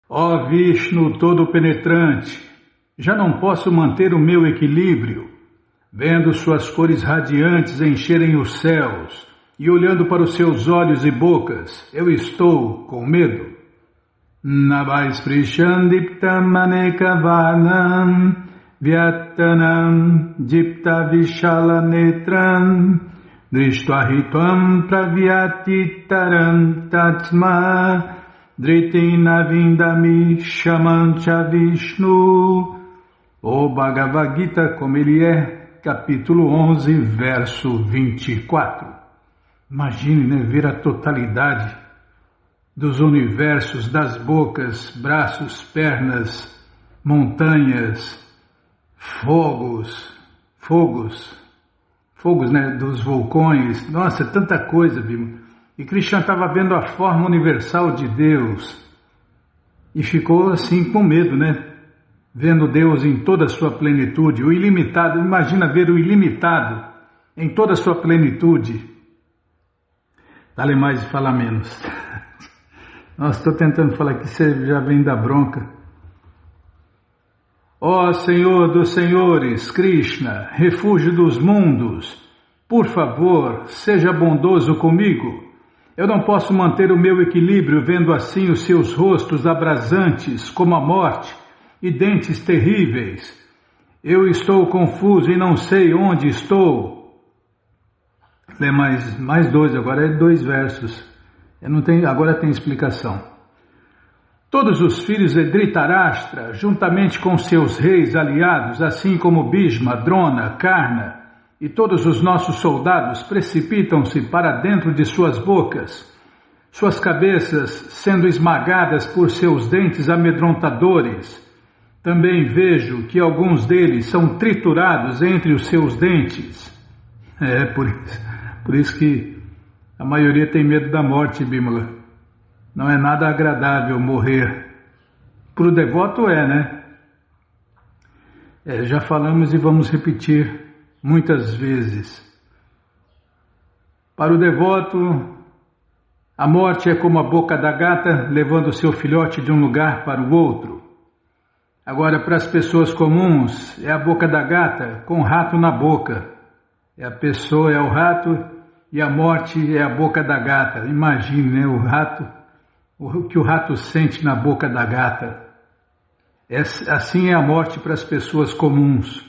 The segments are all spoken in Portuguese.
Ó Vishnu todo-penetrante, já não posso manter o meu equilíbrio, vendo suas cores radiantes encherem os céus e olhando para os seus olhos e bocas, eu estou com medo. Navaisprishandiptam anekavarnam vyattanam dipta vishalanetram drishtvaritvam pravyatitaram tatma Dritina vindami shamancha Vishnu. O Bhagavad Gita como ele é, capítulo 11, verso 24. Imagine, né, ver a totalidade dos universos, das bocas, braços, pernas, montanhas, fogos, né, dos vulcões. Nossa, tanta coisa, Bima. E Krishna estava vendo a forma universal de Deus e ficou assim com medo, né? Vendo Deus em toda a sua plenitude, o ilimitado. Imagina ver o ilimitado em toda a sua plenitude. Dá-lhe mais e fala menos. Nossa, estou tentando falar que você já vem da bronca. Ó Senhor dos Senhores, Krishna, refúgio dos mundos, por favor, seja bondoso comigo. Eu não posso manter o meu equilíbrio vendo assim os seus rostos abrasantes como a morte e dentes terríveis. Eu estou confuso e não sei onde estou. Lê mais dois, agora é 2 versos. Agora tem explicação. Todos os filhos de Dhritarashtra, juntamente com seus reis aliados, assim como Bhishma, Drona, Karna, e todos os nossos soldados precipitam-se para dentro de suas bocas, suas cabeças sendo esmagadas por seus dentes amedrontadores. Também vejo que alguns deles são triturados entre os seus dentes. Por isso que a maioria tem medo da morte, Bimala. Não é nada agradável morrer. Para o devoto né? Já falamos e vamos repetir muitas vezes. Para o devoto, a morte é como a boca da gata levando seu filhote de um lugar para o outro. Agora, para as pessoas comuns, é a boca da gata com o rato na boca. A pessoa é o rato e a morte é a boca da gata. Imagine, né, o que o rato sente na boca da gata. Assim é a morte para as pessoas comuns.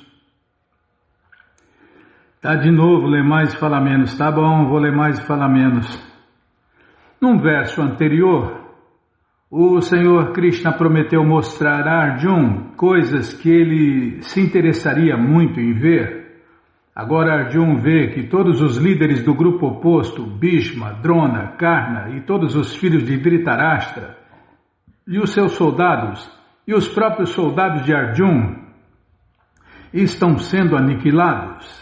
Tá, de novo, lê mais e fala menos. Tá bom, vou ler mais e falar menos. Num verso anterior, o Senhor Krishna prometeu mostrar a Arjuna coisas que ele se interessaria muito em ver. Agora Arjuna vê que todos os líderes do grupo oposto, Bhishma, Drona, Karna e todos os filhos de Dhritarashtra, e os seus soldados, e os próprios soldados de Arjuna, estão sendo aniquilados.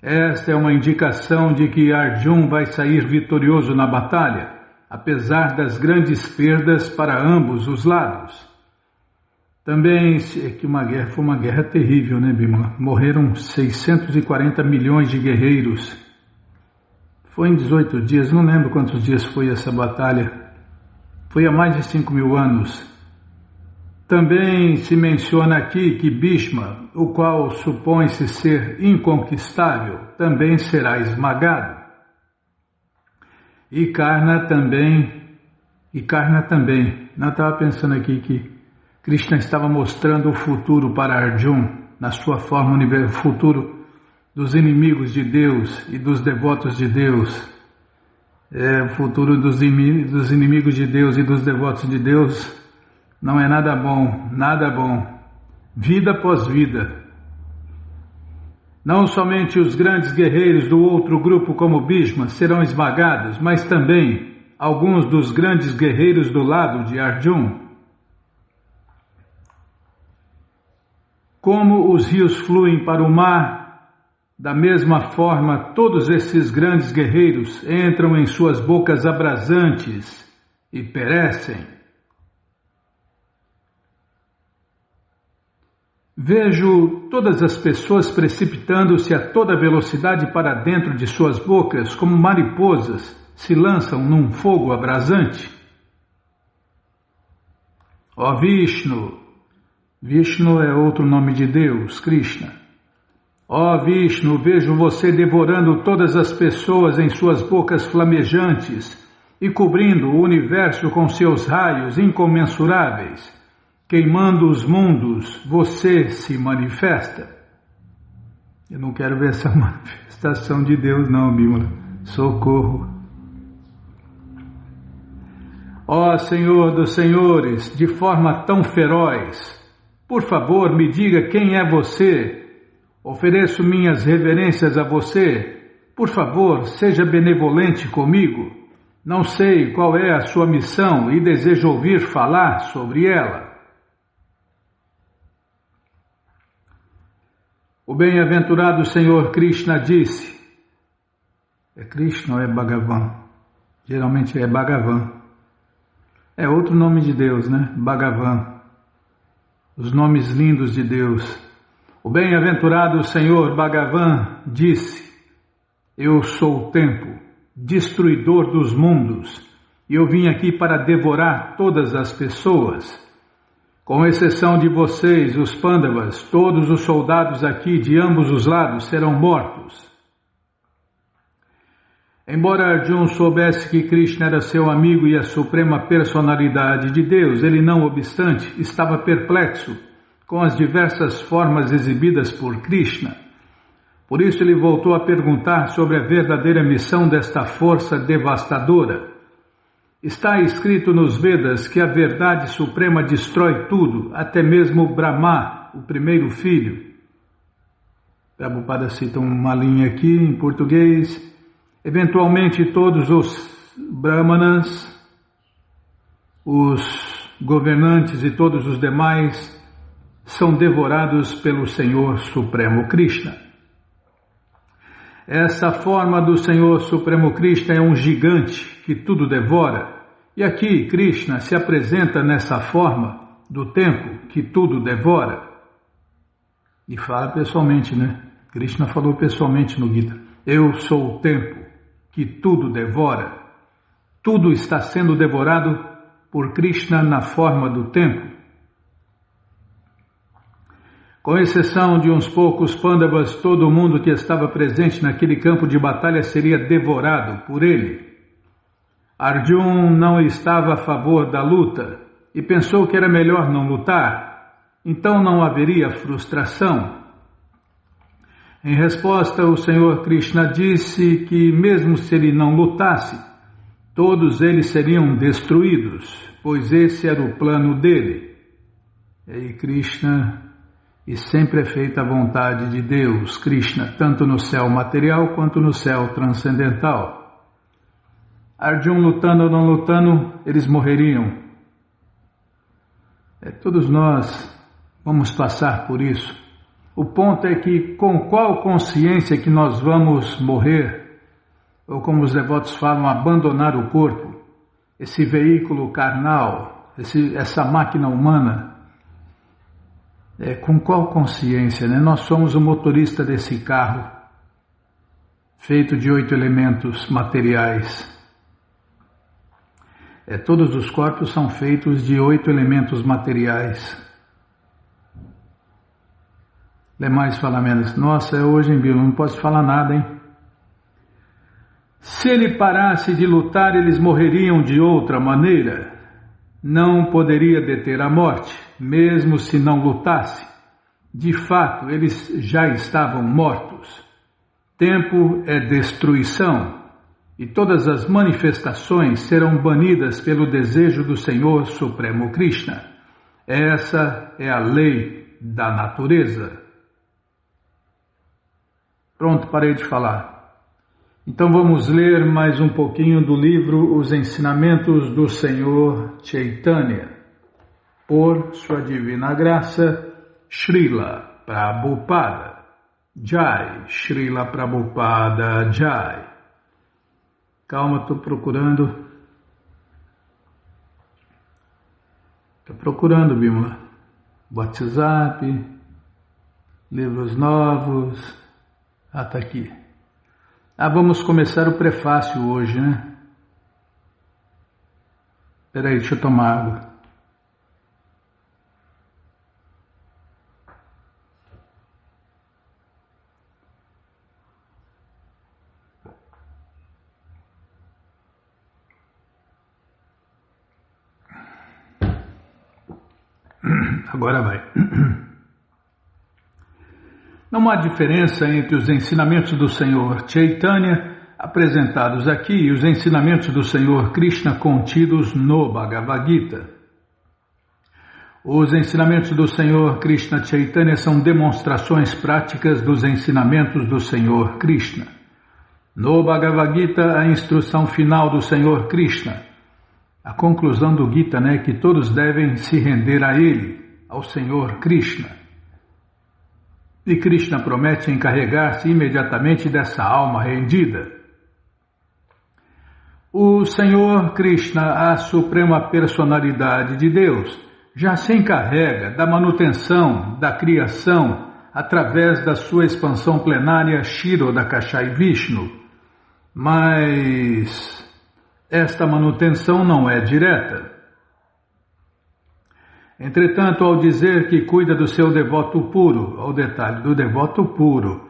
Esta é uma indicação de que Arjuna vai sair vitorioso na batalha, apesar das grandes perdas para ambos os lados. Também que foi uma guerra terrível, né, Bimala? Morreram 640 milhões de guerreiros. Foi em 18 dias, não lembro quantos dias foi essa batalha. Foi há mais de 5.000 anos. Também se menciona aqui que Bhishma, o qual supõe-se ser inconquistável, também será esmagado. E Karna também. Eu estava pensando aqui que Krishna estava mostrando o futuro para Arjuna, na sua forma universal, o futuro dos inimigos de Deus e dos devotos de Deus. O futuro dos inimigos de Deus e dos devotos de Deus não é nada bom, nada bom. Vida após vida. Não somente os grandes guerreiros do outro grupo como Bhishma serão esmagados, mas também alguns dos grandes guerreiros do lado de Arjuna. Como os rios fluem para o mar, da mesma forma todos esses grandes guerreiros entram em suas bocas abrasantes e perecem. Vejo todas as pessoas precipitando-se a toda velocidade para dentro de suas bocas, como mariposas se lançam num fogo abrasante. Ó Vishnu, Vishnu é outro nome de Deus, Krishna. Ó Vishnu, vejo você devorando todas as pessoas em suas bocas flamejantes e cobrindo o universo com seus raios incomensuráveis. Queimando os mundos, você se manifesta. Eu não quero ver essa manifestação de Deus não, Bímola. Socorro. Ó Senhor dos Senhores, de forma tão feroz, por favor me diga quem é você. Ofereço minhas reverências a você. Por favor, seja benevolente comigo. Não sei qual é a sua missão e desejo ouvir falar sobre ela. O bem-aventurado Senhor Krishna disse, é Krishna ou é Bhagavan? Geralmente é Bhagavan. É outro nome de Deus, né? Bhagavan. Os nomes lindos de Deus. O bem-aventurado Senhor Bhagavan disse, eu sou o tempo, destruidor dos mundos, e eu vim aqui para devorar todas as pessoas. Com exceção de vocês, os Pandavas, todos os soldados aqui de ambos os lados serão mortos. Embora Arjuna soubesse que Krishna era seu amigo e a suprema personalidade de Deus, ele não obstante estava perplexo com as diversas formas exibidas por Krishna. Por isso ele voltou a perguntar sobre a verdadeira missão desta força devastadora. Está escrito nos Vedas que a verdade suprema destrói tudo, até mesmo Brahma, o primeiro filho. Prabhupada cita uma linha aqui em português. Eventualmente todos os Brahmanas, os governantes e todos os demais são devorados pelo Senhor Supremo Krishna. Essa forma do Senhor Supremo Krishna é um gigante que tudo devora. E aqui Krishna se apresenta nessa forma do tempo que tudo devora. E fala pessoalmente, né? Krishna falou pessoalmente no Gita. Eu sou o tempo que tudo devora. Tudo está sendo devorado por Krishna na forma do tempo. Com exceção de uns poucos Pandavas, todo mundo que estava presente naquele campo de batalha seria devorado por ele. Arjuna não estava a favor da luta e pensou que era melhor não lutar, então não haveria frustração. Em resposta, o Senhor Krishna disse que mesmo se ele não lutasse, todos eles seriam destruídos, pois esse era o plano dele. E aí Krishna, e sempre é feita a vontade de Deus, Krishna, tanto no céu material quanto no céu transcendental. Arjuna lutando ou não lutando, eles morreriam. Todos nós vamos passar por isso. O ponto é que com qual consciência que nós vamos morrer, ou como os devotos falam, abandonar o corpo, esse veículo carnal, essa máquina humana, com qual consciência, né? Nós somos o motorista desse carro, feito de 8 elementos materiais. Todos os corpos são feitos de 8 elementos materiais. Lê mais, fala menos. Nossa, hoje em Bíblia não posso falar nada, hein? Se ele parasse de lutar, eles morreriam de outra maneira. Não poderia deter a morte, mesmo se não lutasse. De fato, eles já estavam mortos. Tempo é destruição. E todas as manifestações serão banidas pelo desejo do Senhor Supremo Krishna. Essa é a lei da natureza. Pronto, parei de falar. Então vamos ler mais um pouquinho do livro Os Ensinamentos do Senhor Chaitanya, por sua divina graça, Srila Prabhupada. Jai, Srila Prabhupada Jai. Calma, estou procurando. Estou procurando, Bímola. WhatsApp, livros novos. Está aqui. Vamos começar o prefácio hoje, né? Espera aí, deixa eu tomar água. Agora vai. Não há diferença entre os ensinamentos do Senhor Chaitanya apresentados aqui e os ensinamentos do Senhor Krishna contidos no Bhagavad Gita. Os ensinamentos do Senhor Krishna Chaitanya são demonstrações práticas dos ensinamentos do Senhor Krishna. No Bhagavad Gita, a instrução final do Senhor Krishna, a conclusão do Gita, é que todos devem se render a Ele, ao Senhor Krishna. E Krishna promete encarregar-se imediatamente dessa alma rendida. O Senhor Krishna, a suprema personalidade de Deus, já se encarrega da manutenção da criação através da sua expansão plenária Kshirodakashai Vishnu. Mas esta manutenção não é direta. Entretanto, ao dizer que cuida do seu devoto puro, ao detalhe do devoto puro,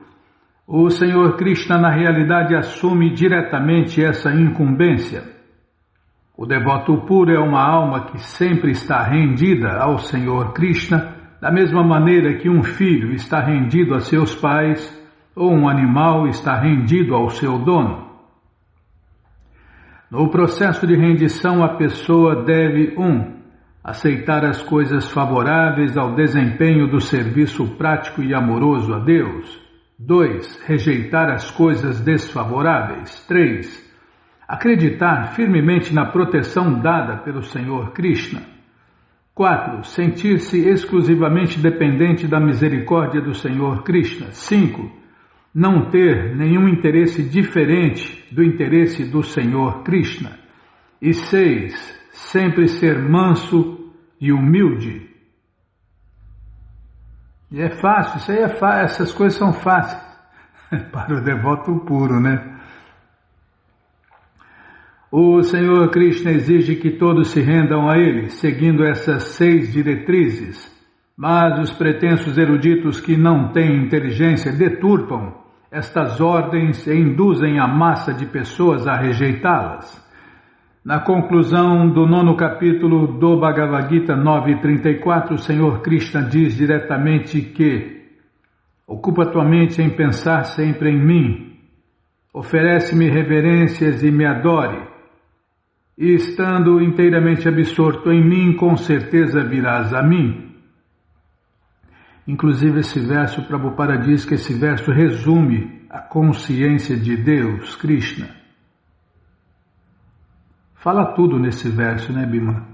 o Senhor Krishna na realidade assume diretamente essa incumbência. O devoto puro é uma alma que sempre está rendida ao Senhor Krishna, da mesma maneira que um filho está rendido a seus pais ou um animal está rendido ao seu dono. No processo de rendição, a pessoa deve 1. Aceitar as coisas favoráveis ao desempenho do serviço prático e amoroso a Deus. 2. Rejeitar as coisas desfavoráveis. 3. Acreditar firmemente na proteção dada pelo Senhor Krishna. 4. Sentir-se exclusivamente dependente da misericórdia do Senhor Krishna. 5. Não ter nenhum interesse diferente do interesse do Senhor Krishna. E 6. Sempre ser manso e humilde. E é fácil, isso aí é fácil, essas coisas são fáceis para o devoto puro, O Senhor Krishna exige que todos se rendam a Ele, seguindo essas 6 diretrizes, mas os pretensos eruditos que não têm inteligência deturpam estas ordens e induzem a massa de pessoas a rejeitá-las. Na conclusão do 9º capítulo do Bhagavad Gita 9.34, o Senhor Krishna diz diretamente que ocupa tua mente em pensar sempre em mim, oferece-me reverências e me adore, e estando inteiramente absorto em mim, com certeza virás a mim. Inclusive esse verso, Prabhupada diz que esse verso resume a consciência de Deus, Krishna. Fala tudo nesse verso, Bima?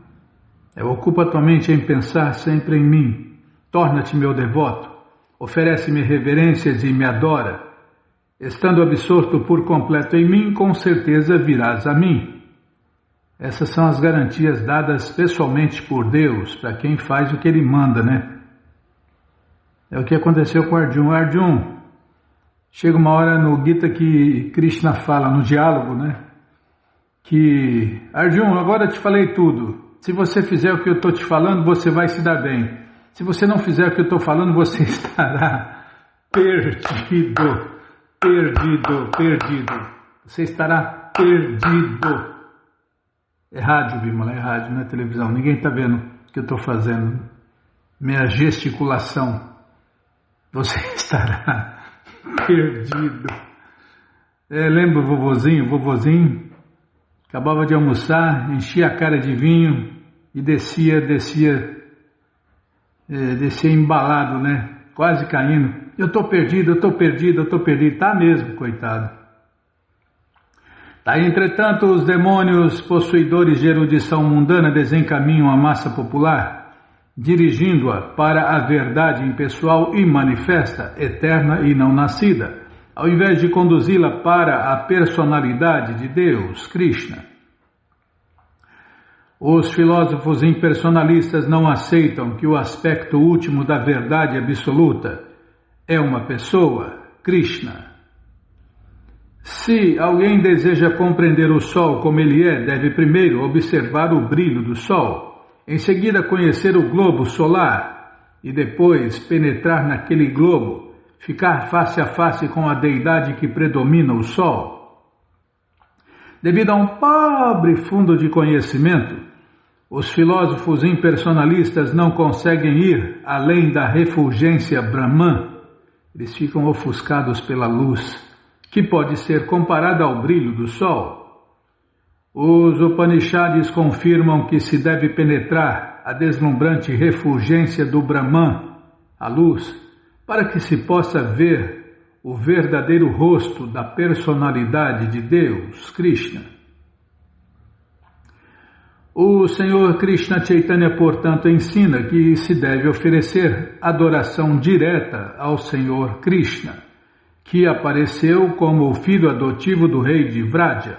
Ocupa tua mente em pensar sempre em mim, torna-te meu devoto, oferece-me reverências e me adora. Estando absorto por completo em mim, com certeza virás a mim. Essas são as garantias dadas pessoalmente por Deus para quem faz o que Ele manda, É o que aconteceu com Arjuna. Arjuna, chega uma hora no Gita que Krishna fala, no diálogo, que Arjuna, agora eu te falei tudo. Se você fizer o que eu estou te falando, você vai se dar bem. Se você não fizer o que eu estou falando, você estará perdido. Perdido. Você estará perdido. É rádio, Bimala, é rádio, não é televisão. Ninguém está vendo o que eu estou fazendo. Minha gesticulação. Você estará perdido. Lembra o vovozinho? Acabava de almoçar, enchia a cara de vinho e descia embalado, quase caindo. Eu estou perdido. Tá mesmo, coitado. Entretanto, os demônios possuidores de erudição mundana desencaminham a massa popular, dirigindo-a para a verdade impessoal e manifesta, eterna e não nascida, ao invés de conduzi-la para a personalidade de Deus, Krishna. Os filósofos impersonalistas não aceitam que o aspecto último da verdade absoluta é uma pessoa, Krishna. Se alguém deseja compreender o Sol como ele é, deve primeiro observar o brilho do Sol, em seguida conhecer o globo solar e depois penetrar naquele globo, ficar face a face com a deidade que predomina o Sol. Devido a um pobre fundo de conhecimento, Os filósofos impersonalistas não conseguem ir além da refulgência Brahman. Eles ficam ofuscados pela luz, que pode ser comparada ao brilho do sol. Os Upanishads confirmam que se deve penetrar a deslumbrante refulgência do Brahman, a luz, para que se possa ver o verdadeiro rosto da personalidade de Deus, Krishna. O Senhor Krishna Chaitanya, portanto, ensina que se deve oferecer adoração direta ao Senhor Krishna, que apareceu como o filho adotivo do rei de Vraja.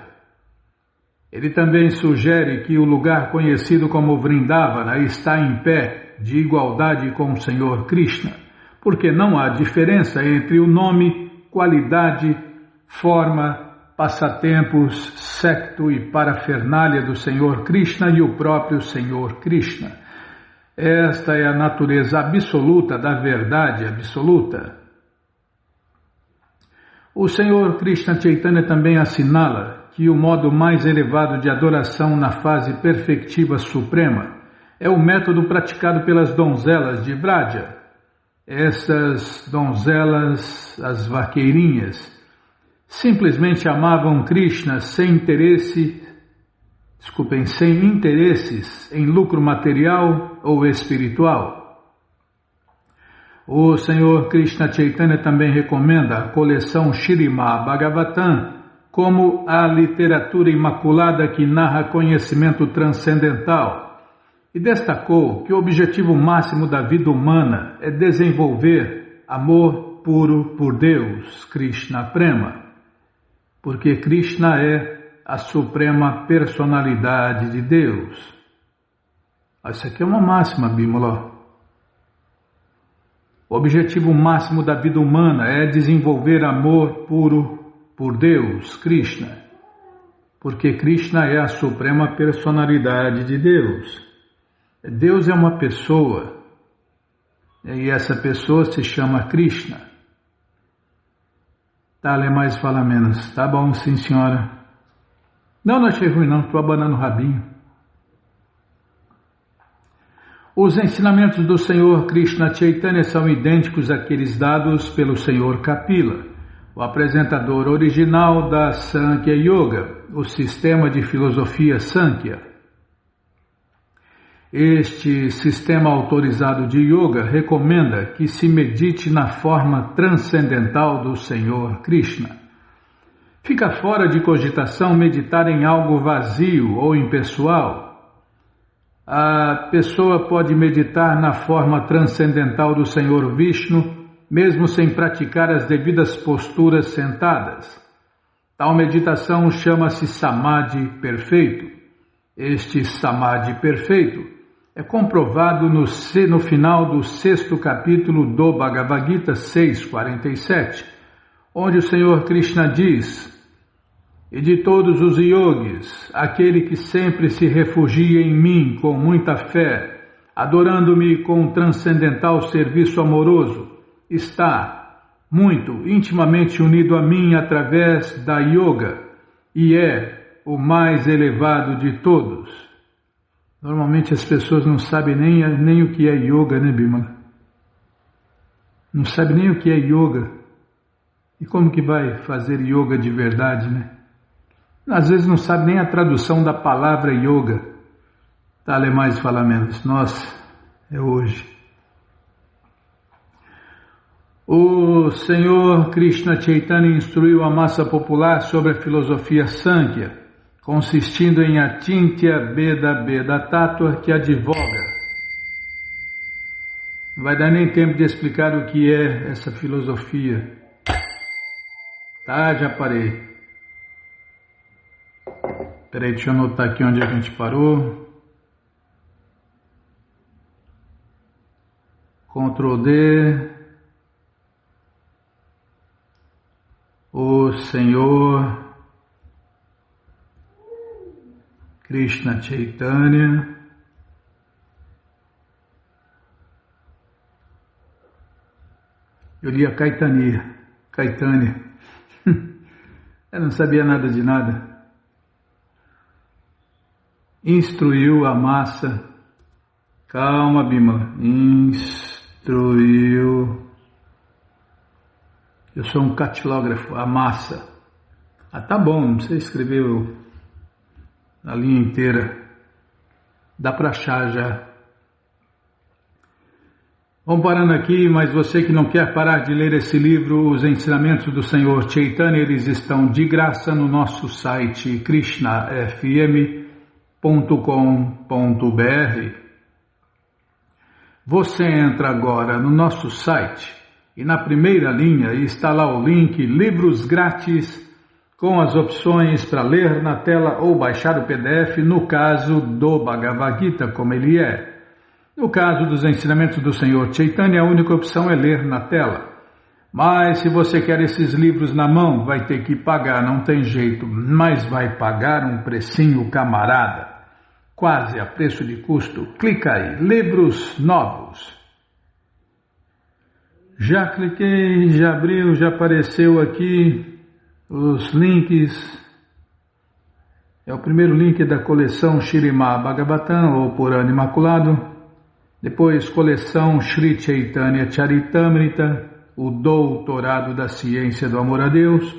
Ele também sugere que o lugar conhecido como Vrindavana está em pé de igualdade com o Senhor Krishna, porque não há diferença entre o nome, qualidade, forma, passatempos, secto e parafernália do Senhor Krishna e o próprio Senhor Krishna. Esta é a natureza absoluta da verdade absoluta. O Senhor Krishna Chaitanya também assinala que o modo mais elevado de adoração na fase perfectiva suprema é o método praticado pelas donzelas de Vraja. Essas donzelas, as vaqueirinhas, simplesmente amavam Krishna sem interesses em lucro material ou espiritual. O Senhor Krishna Chaitanya também recomenda a coleção Śrīmad Bhagavatam como a literatura imaculada que narra conhecimento transcendental, e destacou que o objetivo máximo da vida humana é desenvolver amor puro por Deus, Krishna Prema, porque Krishna é a suprema personalidade de Deus. Isso aqui é uma máxima, Bimala. O objetivo máximo da vida humana é desenvolver amor puro por Deus, Krishna, porque Krishna é a suprema personalidade de Deus. Deus é uma pessoa, e essa pessoa se chama Krishna. Tá, lê mais, fala menos. Tá bom, sim, senhora. Não achei ruim não, estou abanando o rabinho. Os ensinamentos do Senhor Krishna Chaitanya são idênticos àqueles dados pelo Senhor Kapila, o apresentador original da Sankhya Yoga, o sistema de filosofia Sankhya. Este sistema autorizado de Yoga recomenda que se medite na forma transcendental do Senhor Krishna. Fica fora de cogitação meditar em algo vazio ou impessoal. A pessoa pode meditar na forma transcendental do Senhor Vishnu, mesmo sem praticar as devidas posturas sentadas. Tal meditação chama-se Samadhi perfeito. Este Samadhi perfeito é comprovado no final do 6º capítulo do Bhagavad Gita 6.47, onde o Senhor Krishna diz: "E de todos os yogis, aquele que sempre se refugia em mim com muita fé, adorando-me com um transcendental serviço amoroso, está muito intimamente unido a mim através da yoga e é o mais elevado de todos." Normalmente as pessoas não sabem nem o que é yoga, né, Bimala? Não sabem nem o que é yoga. E como que vai fazer yoga de verdade, né? Às vezes não sabe nem a tradução da palavra yoga. Tá, lê mais, fala menos. Nossa, é hoje. O Senhor Krishna Chaitanya instruiu a massa popular sobre a filosofia Sankhya, consistindo em Achintya Beda Beda Tattva, que advoga. Não vai dar nem tempo de explicar o que é essa filosofia. Tá, já parei. Peraí, deixa eu anotar aqui onde a gente parou. Ctrl D. O Senhor Krishna Chaitanya eu li a Caetania. Eu não sabia nada de nada. instruiu a massa. Calma, Bímola. Instruiu. Eu sou um catilógrafo, a massa. Ah, tá bom, não precisa escrever a linha inteira. Dá para achar já. Vamos parando aqui, mas você que não quer parar de ler esse livro, os ensinamentos do Senhor Chaitanya, eles estão de graça no nosso site krishnafm.com.br. Você entra agora no nosso site e na primeira linha está lá o link Livros Grátis com as opções para ler na tela ou baixar o PDF no caso do Bhagavad Gita, como ele é. No caso dos ensinamentos do Senhor Chaitanya, a única opção é ler na tela. Mas se você quer esses livros na mão, vai ter que pagar, não tem jeito, mas vai pagar um precinho camarada, quase a preço de custo. Clica aí, livros novos. Já cliquei, já abriu, já apareceu aqui os links. É o primeiro link da coleção Śrīmad Bhagavatam, ou Purana Imaculado. Depois, coleção Sri Chaitanya Charitamrita, o Doutorado da Ciência do Amor a Deus,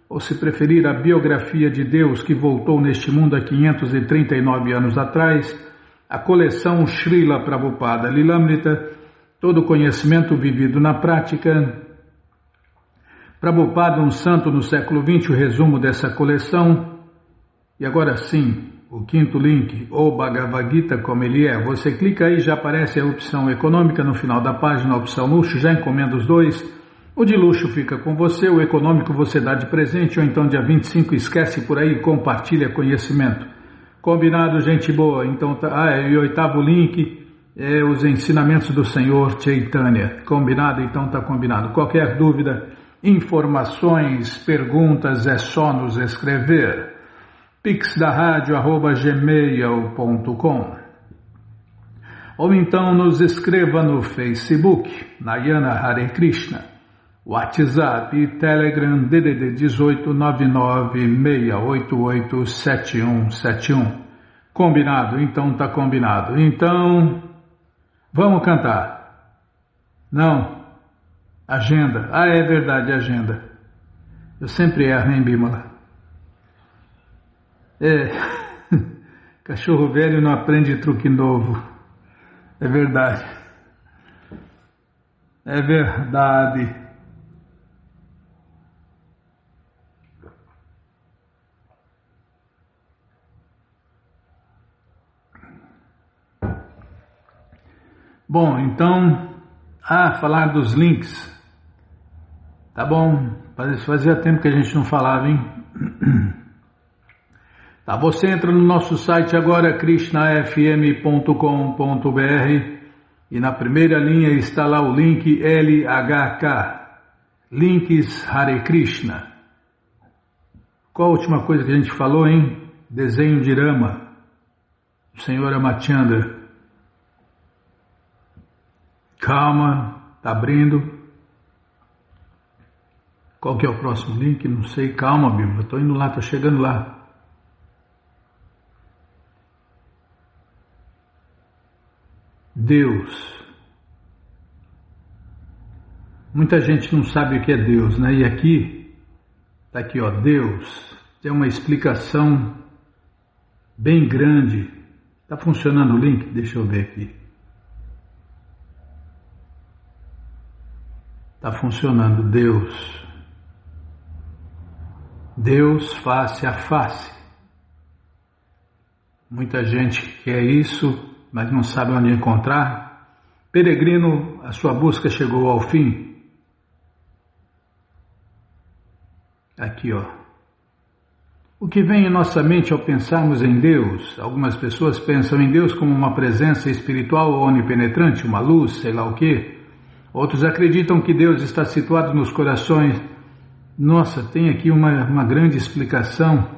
ou se preferir, a biografia de Deus que voltou neste mundo há 539 anos atrás, a coleção Srila Prabhupada Lilamrita, todo o conhecimento vivido na prática. Prabhupada, um santo no século XX, o resumo dessa coleção. E agora sim, o quinto link, o Bhagavad Gita como ele é. Você clica aí, já aparece a opção econômica no final da página, a opção luxo, já encomenda os dois. O de luxo fica com você, o econômico você dá de presente, ou então dia 25 esquece por aí e compartilha conhecimento. Combinado, gente boa? Então, e o oitavo link é os ensinamentos do Senhor Chaitanya. Combinado? Então tá combinado. Qualquer dúvida, informações, perguntas, é só nos escrever. pixdaradio@gmail.com ou então nos escreva no Facebook, Nayana Hare Krishna, WhatsApp e Telegram DDD 18 996887171. Combinado? Então tá combinado. Então, vamos cantar. Não, agenda. Ah, é verdade, agenda. Eu sempre erro, hein, Bímola? Cachorro velho não aprende truque novo. É verdade. É verdade. Bom, então, falar dos links. Tá bom, fazia tempo que a gente não falava, hein? Tá, você entra no nosso site agora, krishnafm.com.br, e na primeira linha está lá o link LHK, Links Hare Krishna. Qual a última coisa que a gente falou, hein? Desenho de Rama, o Senhor Amachandra. Calma, tá abrindo. Qual que é o próximo link? Não sei, calma, Bíblia, eu tô indo lá, tô chegando lá. Deus. Muita gente não sabe o que é Deus, né? E aqui, tá aqui, ó, Deus. Tem uma explicação bem grande. Tá funcionando o link? Deixa eu ver aqui. Tá funcionando, Deus. Deus face a face. Muita gente quer isso, mas não sabe onde encontrar. Peregrino, a sua busca chegou ao fim. Aqui, ó. O que vem em nossa mente ao pensarmos em Deus? Algumas pessoas pensam em Deus como uma presença espiritual onipenetrante, uma luz, sei lá o quê. Outros acreditam que Deus está situado nos corações. Nossa, tem aqui uma grande explicação.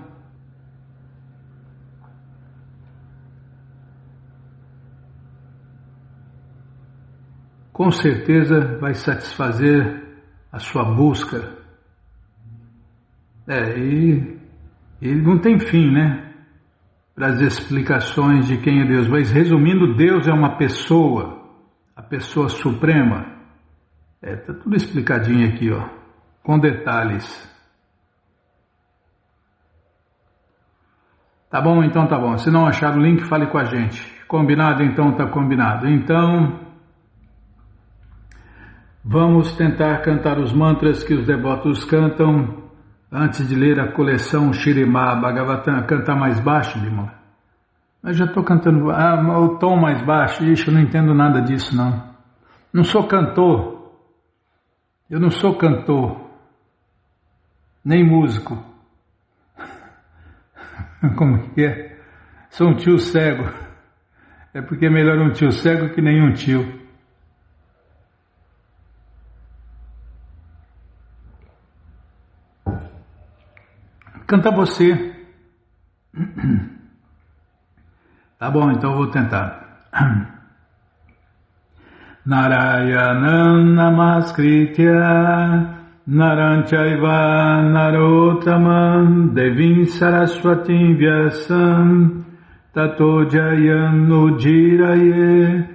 Com certeza vai satisfazer a sua busca. E não tem fim, né? para as explicações de quem é Deus. Mas resumindo, Deus é uma pessoa, a pessoa suprema. Está tudo explicadinho aqui, ó, com detalhes. Tá bom, então tá bom. Se não achar o link, fale com a gente. Combinado? Então tá combinado. Então, vamos tentar cantar os mantras que os devotos cantam antes de ler a coleção Śrīmad Bhagavatam. Cantar mais baixo, Bimala? Mas já estou cantando o tom mais baixo. Ixi, eu não entendo nada disso, não. Não sou cantor. Eu não sou cantor. Nem músico. Como que é? Sou um tio cego. É porque é melhor um tio cego que nenhum tio. Canta você. Tá bom, então eu vou tentar. Narayanam Namaskritya Naram Chaiva Narottamam Devim Saraswatim Vyasam Tato Jayam Nudiraye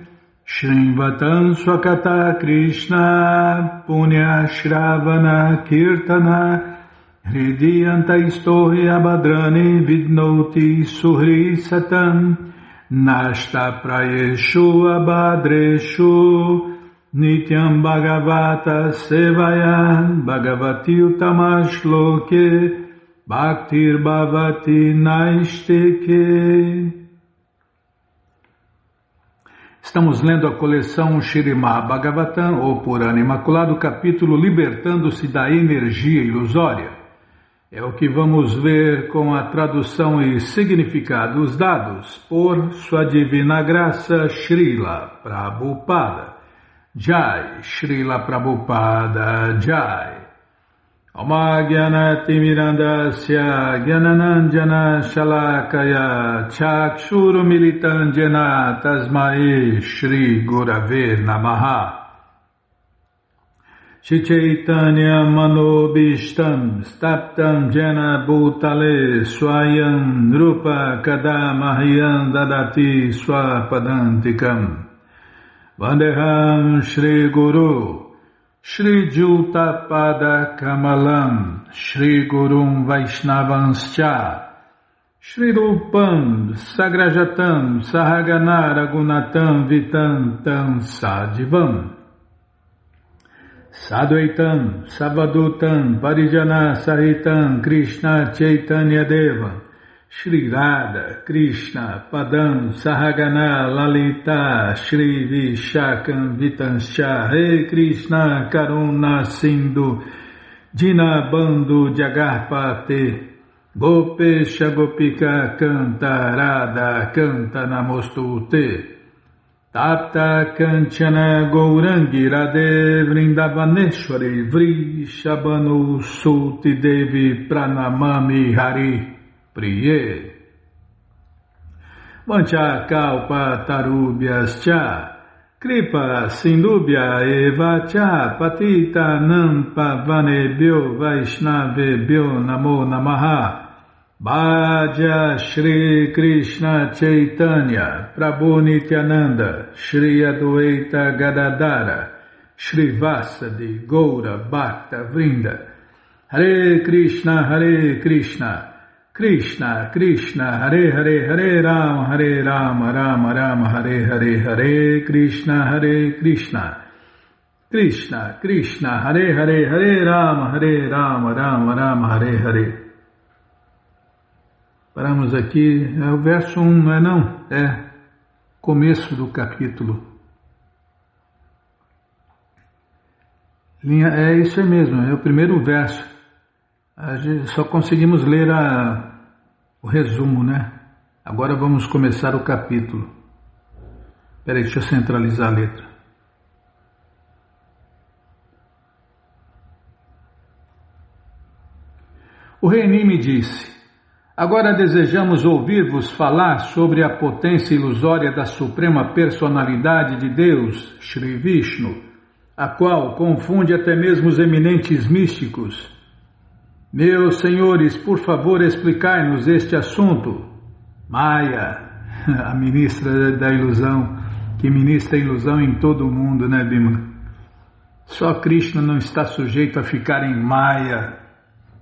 Shrimvatam Swakata Krishna Punya Shravana Kirtana Hridiyanta Istohi Abhadrani Vidnoti Suhri Satam Nashta Prayeshu Abhadreshu Nityam Bhagavata Sevaya Bhagavati Utamashloke Bhaktir Bhavati Naisteke. Estamos lendo a coleção Śrīmad Bhagavatam, ou Purana Imaculado, capítulo Libertando-se da Energia Ilusória. É o que vamos ver com a tradução e significados dados por Sua Divina Graça Srila Prabhupada. Jai, Srila Prabhupada, Jai. Oma Gyanati Mirandasya Gyananandjana Shalakaya Chakshuru Militandjana Tasmai Shri Gurave Namaha. Shri Chaitanya Manobishtam Staptam Jena Bhutale Swayam Rupa Kadamahyam Dadati Swapadantikam Vandeham Shri Guru Shri Jutapada Kamalam Shri Gurum Vaishnavanscha Shri Rupam Sagrajatam Sahagana Ragunatam Vitantam Sadivam Sadvaitam Savadutam Parijana Sahitam Krishna Chaitanya Deva Shri Radha Krishna Padam Sahagana Lalita Shri Vishakam Vitanscha Re Krishna Karuna Sindhu Dinabandhu Jagarpate Gopesha Gopika Canta Radha Canta Namostute Tapta Kanchana Gourangi Radhe Vrindavaneshwari Vrishabhanu Suti Devi Pranamami Hari Priye Vancha Kalpa Tarubhyas Cha Kripa Sindubhya Eva Cha Patita Nampa Vanebhyo Vaishnavebhyo Namo Namaha Bhaja Shri Krishna Chaitanya Prabhu Nityananda Shri Adwaita Gadadara Shri Vasadi Goura Bhakta Vrinda Hare Krishna Krishna Krishna Hare Hare Hare Rama Rama Rama Hare Hare Hare Krishna Krishna Krishna Hare Hare Hare Rama Rama Rama Hare Hare. Paramos aqui, é o verso 1, não é não? É começo do capítulo. É isso aí mesmo, é o primeiro verso. A gente só conseguimos ler o resumo, né? Agora vamos começar o capítulo. Espera aí, deixa eu centralizar a letra. O rei Nimi disse: agora desejamos ouvir-vos falar sobre a potência ilusória da Suprema Personalidade de Deus, Shri Vishnu, a qual confunde até mesmo os eminentes místicos. Meus senhores, por favor, explicai-nos este assunto. Maya, a ministra da ilusão, que ministra a ilusão em todo o mundo, né, Bima? Só Krishna não está sujeito a ficar em Maya,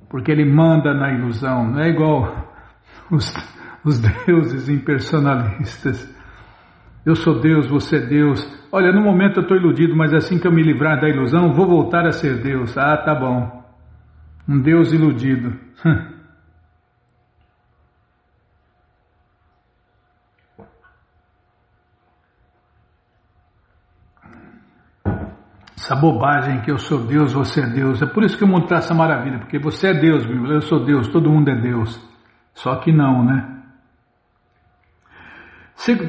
porque ele manda na ilusão, não é igual os deuses impersonalistas. Eu sou Deus, você é Deus. Olha, no momento eu estou iludido, mas assim que eu me livrar da ilusão, vou voltar a ser Deus. Ah, tá bom. Um Deus iludido. Essa bobagem que eu sou Deus, você é Deus. É por isso que o mundo está essa maravilha, porque você é Deus, Bíblia, eu sou Deus, todo mundo é Deus. Só que não, né?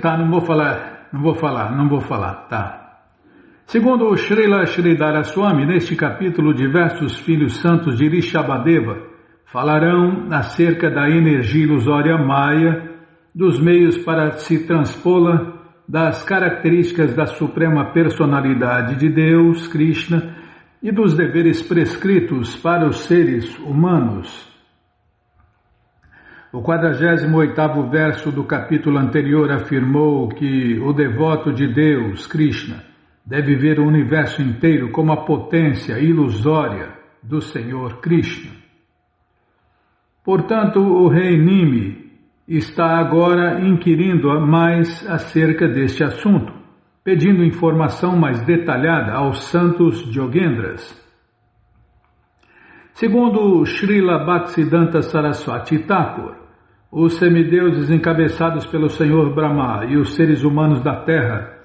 Tá, não vou falar, tá. Segundo o Srila Sridhara Swami, neste capítulo, diversos filhos santos de Rishabhadeva falarão acerca da energia ilusória Maya, dos meios para se transpô-la, das características da suprema personalidade de Deus, Krishna, e dos deveres prescritos para os seres humanos. O 48º verso do capítulo anterior afirmou que o devoto de Deus, Krishna, deve ver o universo inteiro como a potência ilusória do Senhor Krishna. Portanto, o rei Nimi está agora inquirindo mais acerca deste assunto, pedindo informação mais detalhada aos santos Yogendras. Segundo Srila Bhaktisiddhanta Saraswati Thakur, os semideuses encabeçados pelo Senhor Brahma e os seres humanos da Terra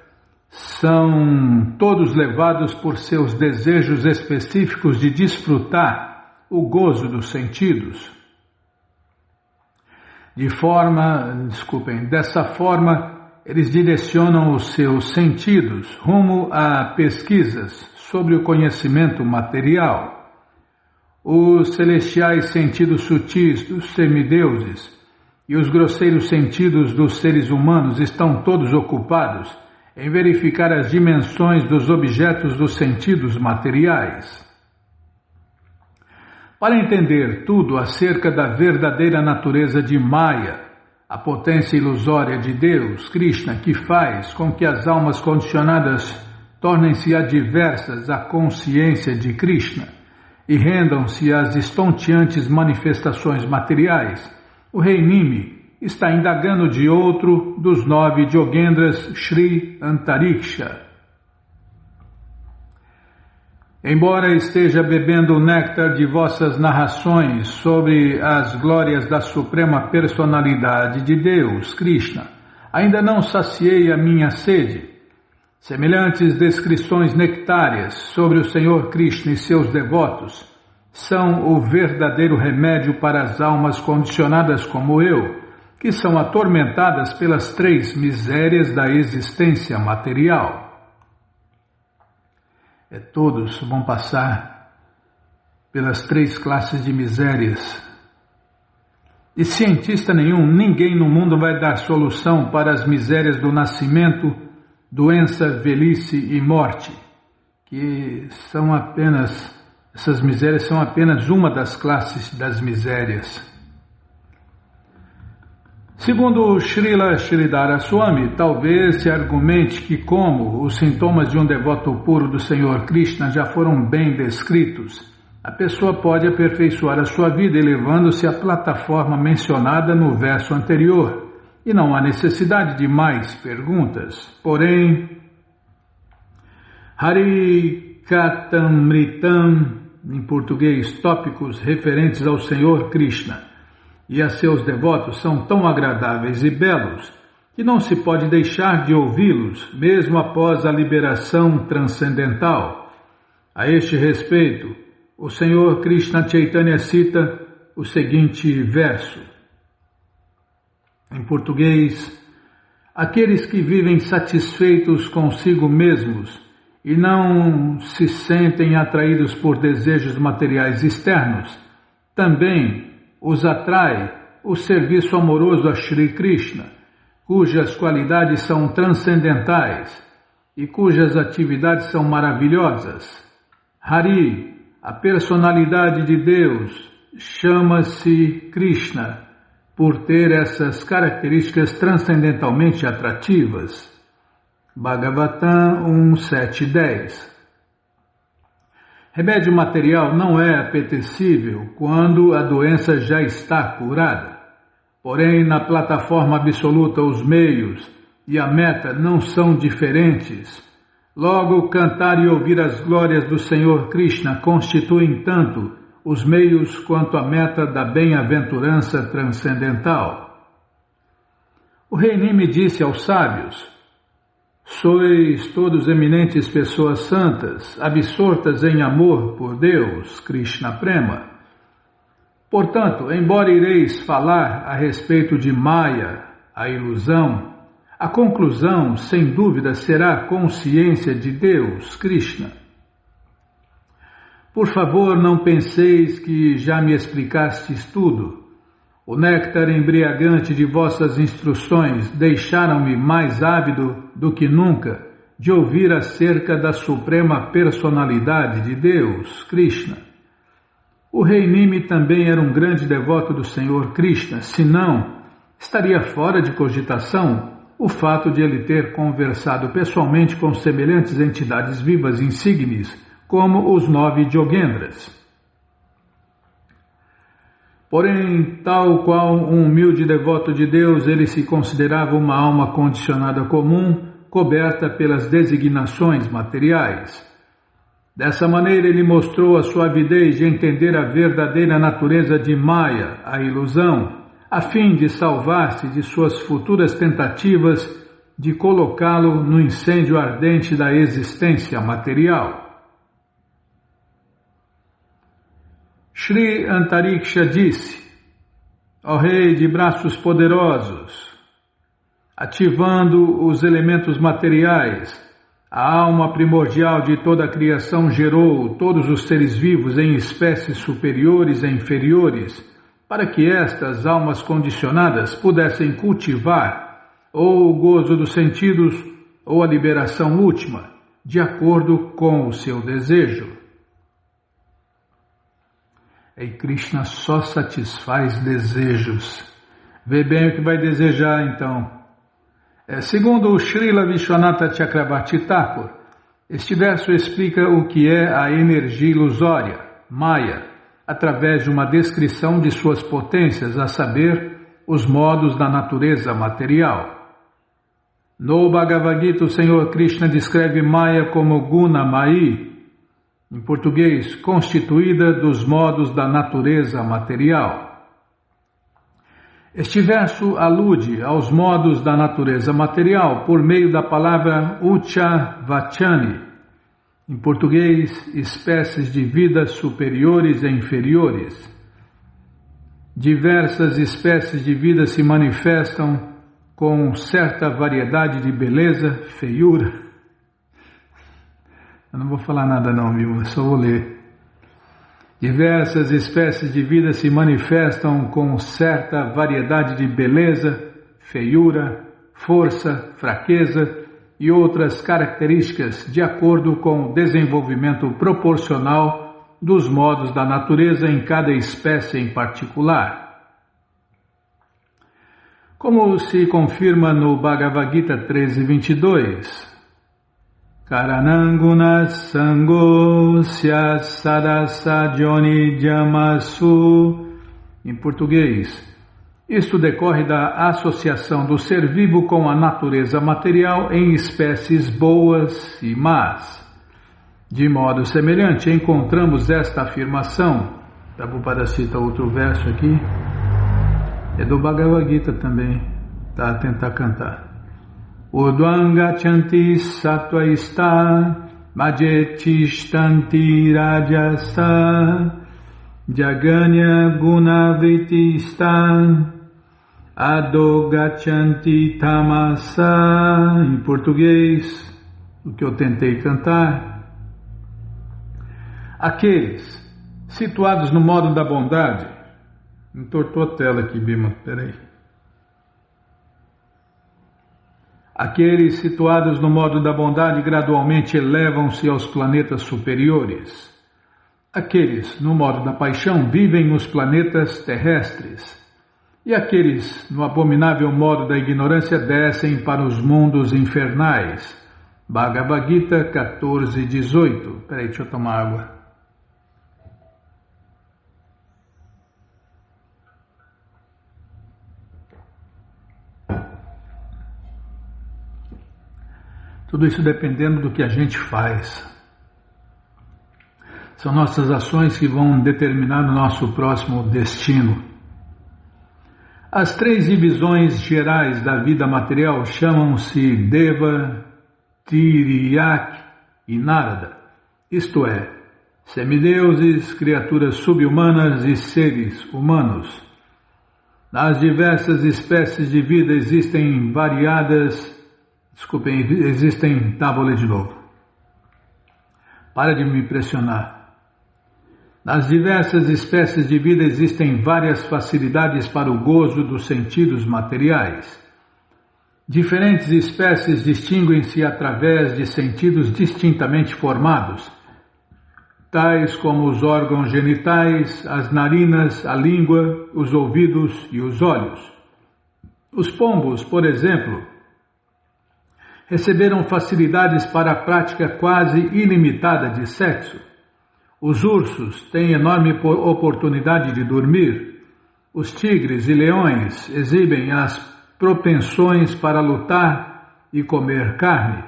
são todos levados por seus desejos específicos de desfrutar o gozo dos sentidos. Dessa forma, eles direcionam os seus sentidos rumo a pesquisas sobre o conhecimento material. Os celestiais sentidos sutis dos semideuses e os grosseiros sentidos dos seres humanos estão todos ocupados em verificar as dimensões dos objetos dos sentidos materiais. Para entender tudo acerca da verdadeira natureza de Maya, a potência ilusória de Deus, Krishna, que faz com que as almas condicionadas tornem-se adversas à consciência de Krishna e rendam-se às estonteantes manifestações materiais, o rei Nimi está indagando de outro dos 9 Yogendras, Shri Antariksha. Embora esteja bebendo o néctar de vossas narrações sobre as glórias da suprema personalidade de Deus, Krishna, ainda não saciei a minha sede. Semelhantes descrições nectárias sobre o Senhor Krishna e seus devotos são o verdadeiro remédio para as almas condicionadas como eu, que são atormentadas pelas 3 misérias da existência material. Todos vão passar pelas 3 classes de misérias. E cientista nenhum, ninguém no mundo vai dar solução para as misérias do nascimento, doença, velhice e morte, que são apenas... Essas misérias são apenas uma das classes das misérias. Segundo Srila Sridhara Swami, talvez se argumente que como os sintomas de um devoto puro do Senhor Krishna já foram bem descritos, a pessoa pode aperfeiçoar a sua vida elevando-se à plataforma mencionada no verso anterior, e não há necessidade de mais perguntas. Porém, Hari Katamritam, em português, tópicos referentes ao Senhor Krishna e a seus devotos são tão agradáveis e belos que não se pode deixar de ouvi-los, mesmo após a liberação transcendental. A este respeito, o Senhor Krishna Chaitanya cita o seguinte verso. Em português, aqueles que vivem satisfeitos consigo mesmos e não se sentem atraídos por desejos materiais externos, também os atrai o serviço amoroso a Shri Krishna, cujas qualidades são transcendentais e cujas atividades são maravilhosas. Hari, a personalidade de Deus, chama-se Krishna, por ter essas características transcendentalmente atrativas. Bhagavatam 1.7.10. Remédio material não é apetecível quando a doença já está curada. Porém, na plataforma absoluta, os meios e a meta não são diferentes. Logo, cantar e ouvir as glórias do Senhor Krishna constituem tanto os meios quanto a meta da bem-aventurança transcendental. O rei Nimi disse aos sábios: sois todos eminentes pessoas santas, absortas em amor por Deus, Krishna Prema. Portanto, embora ireis falar a respeito de Maya, a ilusão, a conclusão, sem dúvida, será a consciência de Deus, Krishna. Por favor, não penseis que já me explicastes tudo. O néctar embriagante de vossas instruções deixaram-me mais ávido do que nunca de ouvir acerca da suprema personalidade de Deus, Krishna. O rei Nimi também era um grande devoto do Senhor Krishna, senão estaria fora de cogitação o fato de ele ter conversado pessoalmente com semelhantes entidades vivas insígnes como os 9 Yogendras. Porém, tal qual um humilde devoto de Deus, ele se considerava uma alma condicionada comum, coberta pelas designações materiais. Dessa maneira, ele mostrou a sua avidez de entender a verdadeira natureza de Maya, a ilusão, a fim de salvar-se de suas futuras tentativas de colocá-lo no incêndio ardente da existência material. Shri Antariksha disse: ó rei de braços poderosos, ativando os elementos materiais, a alma primordial de toda a criação gerou todos os seres vivos em espécies superiores e inferiores, para que estas almas condicionadas pudessem cultivar ou o gozo dos sentidos ou a liberação última, de acordo com o seu desejo. E Krishna só satisfaz desejos. Vê bem o que vai desejar então. Segundo o Srila Vishwanatha Chakravarti Thakur, este verso explica o que é a energia ilusória, Maya, através de uma descrição de suas potências, a saber, os modos da natureza material. No Bhagavad Gita, o Senhor Krishna descreve Maya como Guna Mai, em português, constituída dos modos da natureza material. Este verso alude aos modos da natureza material por meio da palavra Ucha Vachani, em português, espécies de vida superiores e inferiores. Diversas espécies de vida se manifestam com certa variedade de beleza, feiura. Eu não vou falar nada não, viu? Eu só vou ler. Diversas espécies de vida se manifestam com certa variedade de beleza, feiura, força, fraqueza e outras características de acordo com o desenvolvimento proporcional dos modos da natureza em cada espécie em particular. Como se confirma no Bhagavad Gita 13.22, Karanangunas sangosya sadasa joni jamasu. Em português, isto decorre da associação do ser vivo com a natureza material em espécies boas e más. De modo semelhante, encontramos esta afirmação. Prabhupada cita outro verso aqui. É do Bhagavad Gita também. Tá, a tentar cantar. Udvangachanti sattvaista majetistanti rajasa jaganya gunavritista adogachanti tamasa. Em português, o que eu tentei cantar: aqueles situados no modo da bondade. Entortou a tela aqui, Bima, peraí. Aqueles situados no modo da bondade gradualmente elevam-se aos planetas superiores. Aqueles, no modo da paixão, vivem nos planetas terrestres. e aqueles, no abominável modo da ignorância, descem para os mundos infernais. Bhagavad Gita 14:18. Peraí, deixa eu tomar água. Tudo isso dependendo do que a gente faz. São nossas ações que vão determinar o nosso próximo destino. As 3 divisões gerais da vida material chamam-se Deva, Tiriyak e Narada, isto é, semideuses, criaturas subhumanas e seres humanos. Nas diversas espécies de vida existem vou ler de novo. Para de me pressionar. Nas diversas espécies de vida existem várias facilidades para o gozo dos sentidos materiais. Diferentes espécies distinguem-se através de sentidos distintamente formados, tais como os órgãos genitais, as narinas, a língua, os ouvidos e os olhos. Os pombos, por exemplo, receberam facilidades para a prática quase ilimitada de sexo. Os ursos têm enorme oportunidade de dormir. Os tigres e leões exibem as propensões para lutar e comer carne.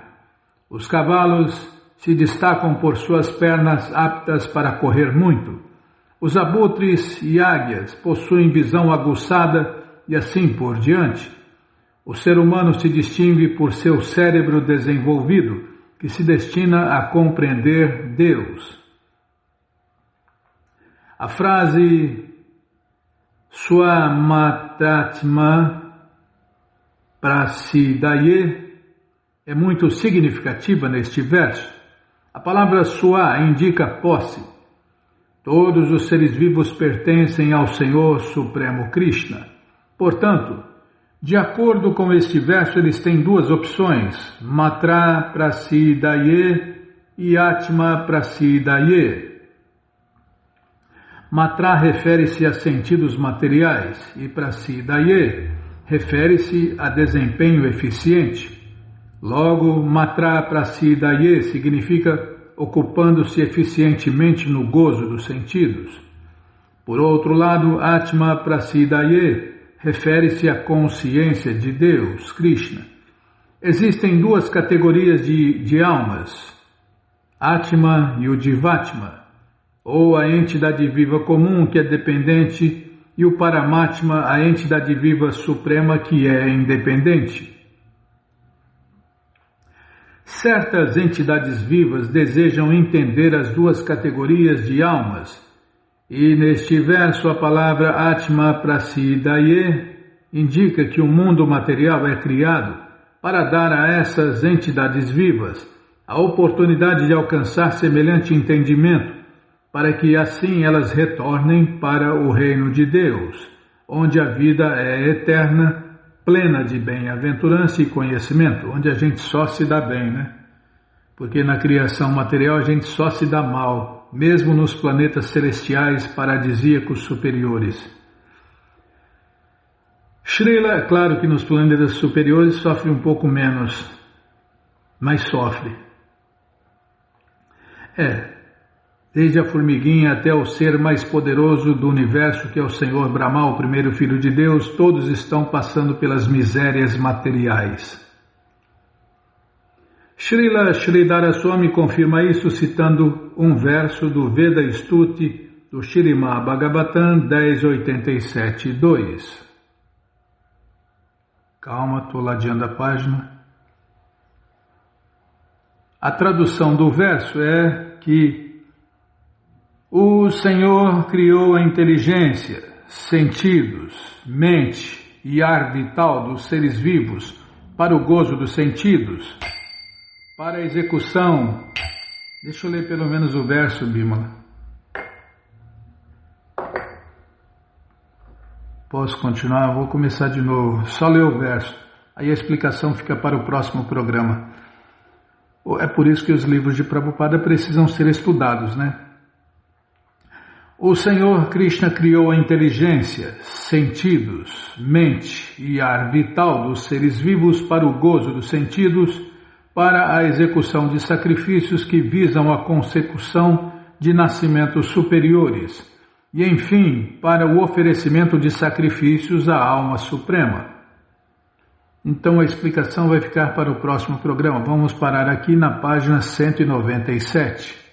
Os cavalos se destacam por suas pernas aptas para correr muito. Os abutres e águias possuem visão aguçada e assim por diante. O ser humano se distingue por seu cérebro desenvolvido, que se destina a compreender Deus. A frase Swamatatma Prasidaye é muito significativa neste verso. A palavra Swa indica posse. Todos os seres vivos pertencem ao Senhor Supremo Krishna. Portanto, de acordo com este verso, eles têm 2 opções, Matra Prasidaye e Atma Prasidaye. Matra refere-se a sentidos materiais e Prasidaye refere-se a desempenho eficiente. Logo, Matra Prasidaye significa ocupando-se eficientemente no gozo dos sentidos. Por outro lado, Atma Prasidaye refere-se à consciência de Deus, Krishna. Existem 2 categorias de almas, Atma e o Jivatma, ou a entidade viva comum que é dependente, e o Paramatma, a entidade viva suprema que é independente. Certas entidades vivas desejam entender as 2 categorias de almas, e neste verso a palavra Atma Prasidaye indica que o mundo material é criado para dar a essas entidades vivas a oportunidade de alcançar semelhante entendimento, para que assim elas retornem para o reino de Deus, onde a vida é eterna, plena de bem-aventurança e conhecimento, onde a gente só se dá bem, né? Porque na criação material a gente só se dá mal, mesmo nos planetas celestiais paradisíacos superiores. Srila, é claro que nos planetas superiores sofre um pouco menos, mas sofre. Desde a formiguinha até o ser mais poderoso do universo, que é o Senhor Brahma, o primeiro filho de Deus, todos estão passando pelas misérias materiais. Srila Sridhara Swami confirma isso citando um verso do Veda Stuti do Śrīmad Bhagavatam 10.87.2. Calma, estou ladeando a página. A tradução do verso é que o Senhor criou a inteligência, sentidos, mente e ar vital dos seres vivos para o gozo dos sentidos, para a execução. Deixa eu ler pelo menos o verso, Bimala. Posso continuar? Vou começar de novo. Só ler o verso. Aí a explicação fica para o próximo programa. É por isso que os livros de Prabhupada precisam ser estudados, né? O Senhor Krishna criou a inteligência, sentidos, mente e ar vital dos seres vivos para o gozo dos sentidos, para a execução de sacrifícios que visam a consecução de nascimentos superiores e, enfim, para o oferecimento de sacrifícios à alma suprema. Então a explicação vai ficar para o próximo programa. Vamos parar aqui na página 197.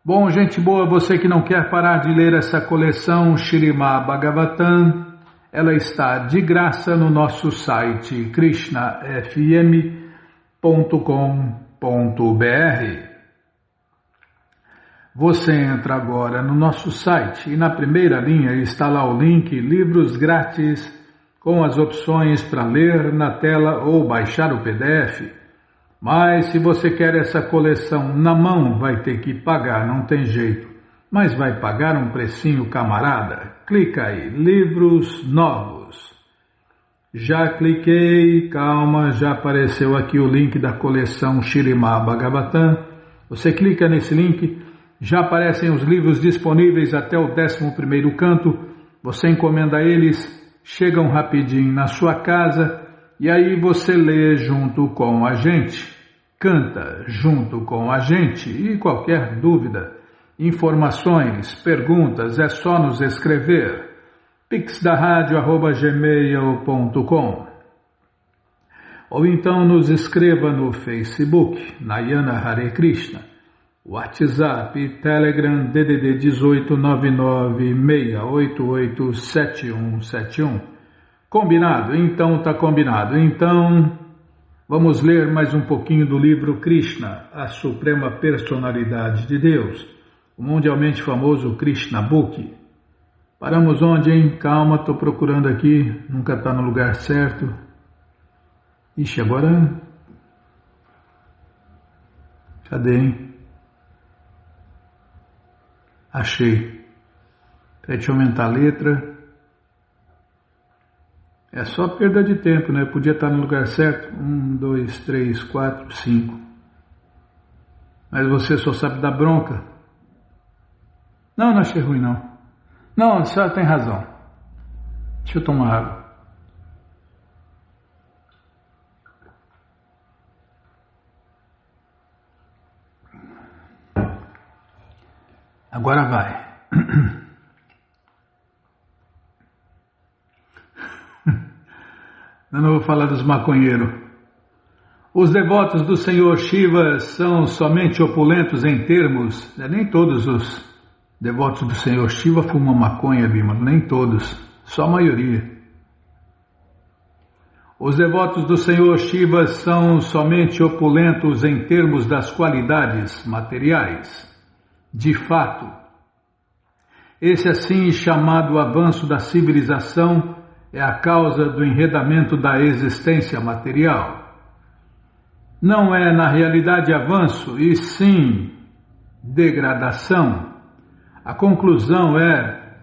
Bom, gente boa, você que não quer parar de ler essa coleção Śrīmad Bhagavatam, ela está de graça no nosso site krishnafm.com.br. Você entra agora no nosso site e na primeira linha está lá o link Livros Grátis com as opções para ler na tela ou baixar o PDF. Mas se você quer essa coleção na mão, vai ter que pagar, não tem jeito. Mas vai pagar um precinho camarada. Clica aí, livros novos. Já cliquei, calma, já apareceu aqui o link da coleção Śrīmad Bhagavatam. Você clica nesse link, já aparecem os livros disponíveis até o 11º canto. Você encomenda eles, chegam rapidinho na sua casa e aí você lê junto com a gente. Canta junto com a gente e qualquer dúvida, informações, perguntas, é só nos escrever. pixdaradio@gmail.com ou então nos escreva no Facebook, Nayana Hare Krishna, WhatsApp, Telegram, DDD 18 996887171. Combinado? Então tá combinado. Então vamos ler mais um pouquinho do livro Krishna, a Suprema Personalidade de Deus, o mundialmente famoso Krishna Book. Paramos onde, hein? Calma, estou procurando aqui, nunca está no lugar certo. Ixi, agora... Cadê, hein? Achei. Deixa eu aumentar a letra. É só perda de tempo, né? Podia estar no lugar certo. 1, 2, 3, 4, 5. Mas você só sabe dar bronca. Não achei ruim, não. Não, a senhora tem razão. Deixa eu tomar água. Agora vai. Eu não vou falar dos maconheiros. Os devotos do Senhor Shiva são somente opulentos em termos. Nem todos os devotos do Senhor Shiva fumam maconha, Bimala. Nem todos, só a maioria. Os devotos do Senhor Shiva são somente opulentos em termos das qualidades materiais. De fato, esse assim chamado avanço da civilização é a causa do enredamento da existência material. Não é na realidade avanço, e sim degradação. A conclusão é,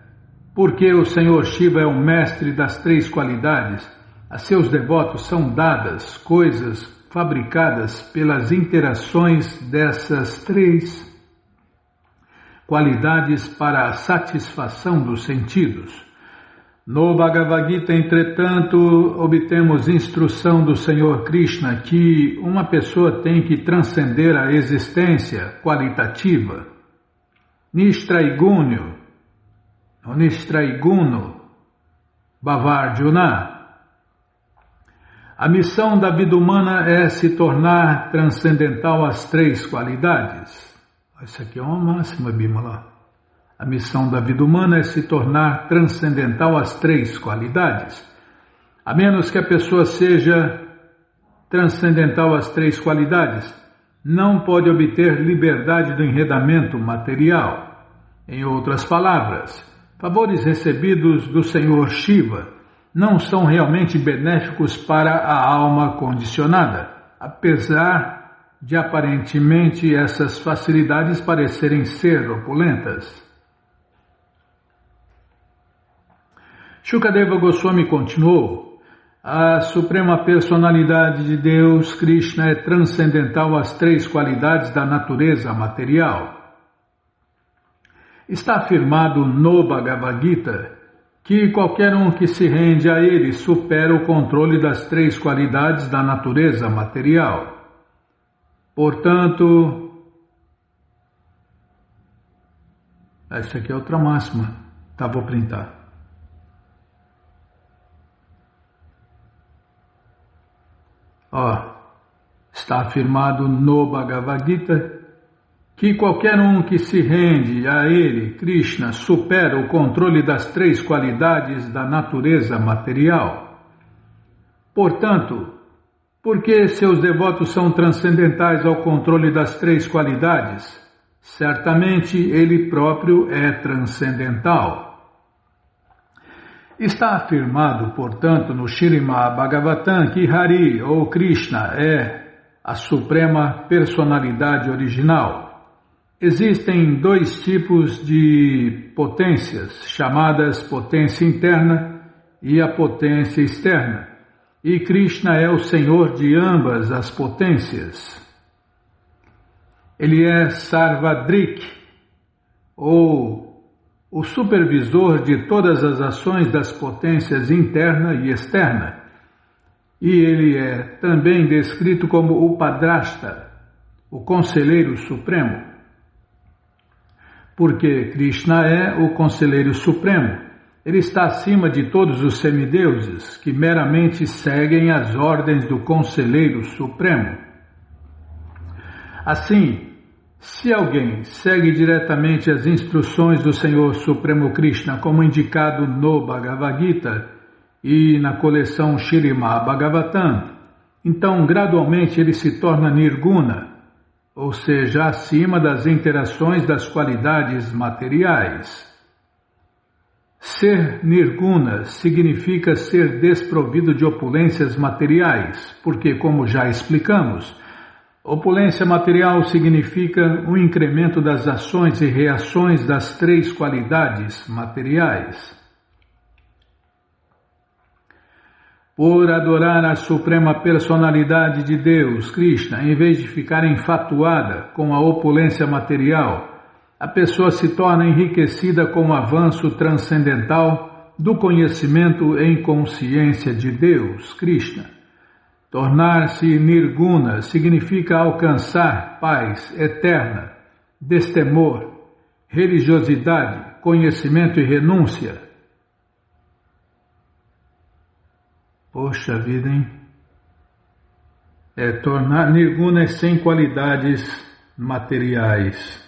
porque o Senhor Shiva é o mestre das 3 qualidades, a seus devotos são dadas coisas fabricadas pelas interações dessas 3 qualidades para a satisfação dos sentidos. No Bhagavad Gita, entretanto, obtemos instrução do Senhor Krishna que uma pessoa tem que transcender a existência qualitativa. Nistraiguno, Bhavarjuna. A missão da vida humana é se tornar transcendental às 3 qualidades. Isso aqui é uma máxima, Bimala. A missão da vida humana é se tornar transcendental às 3 qualidades. A menos que a pessoa seja transcendental às 3 qualidades, não pode obter liberdade do enredamento material. Em outras palavras, favores recebidos do Senhor Shiva não são realmente benéficos para a alma condicionada, apesar de aparentemente essas facilidades parecerem ser opulentas. Shukadeva Goswami continuou: a suprema personalidade de Deus, Krishna, é transcendental às 3 qualidades da natureza material. Está afirmado no Bhagavad Gita que qualquer um que se rende a ele supera o controle das três qualidades da natureza material. Portanto, essa aqui é outra máxima, tá, vou printar. Está afirmado no Bhagavad Gita que qualquer um que se rende a ele, Krishna, supera o controle das três qualidades da natureza material. Portanto, porque seus devotos são transcendentais ao controle das três qualidades, certamente ele próprio é transcendental. Está afirmado, portanto, no Śrīmad Bhagavatam que Hari, ou Krishna, é a suprema personalidade original. Existem dois tipos de potências, chamadas potência interna e a potência externa, e Krishna é o senhor de ambas as potências. Ele é Sarvadrik, ou o supervisor de todas as ações das potências interna e externa, e ele é também descrito como o Padrashta, o conselheiro supremo. Porque Krishna é o conselheiro supremo, ele está acima de todos os semideuses que meramente seguem as ordens do conselheiro supremo. Assim, se alguém segue diretamente as instruções do Senhor Supremo Krishna, como indicado no Bhagavad Gita e na coleção Śrīmad Bhagavatam, então gradualmente ele se torna Nirguna, ou seja, acima das interações das qualidades materiais. Ser Nirguna significa ser desprovido de opulências materiais, porque, como já explicamos, opulência material significa um incremento das ações e reações das três qualidades materiais. Por adorar a suprema personalidade de Deus, Krishna, em vez de ficar enfatuada com a opulência material, a pessoa se torna enriquecida com o avanço transcendental do conhecimento em consciência de Deus, Krishna. Tornar-se Nirguna significa alcançar paz eterna, destemor, religiosidade, conhecimento e renúncia. Poxa vida, hein? Tornar Nirguna sem qualidades materiais.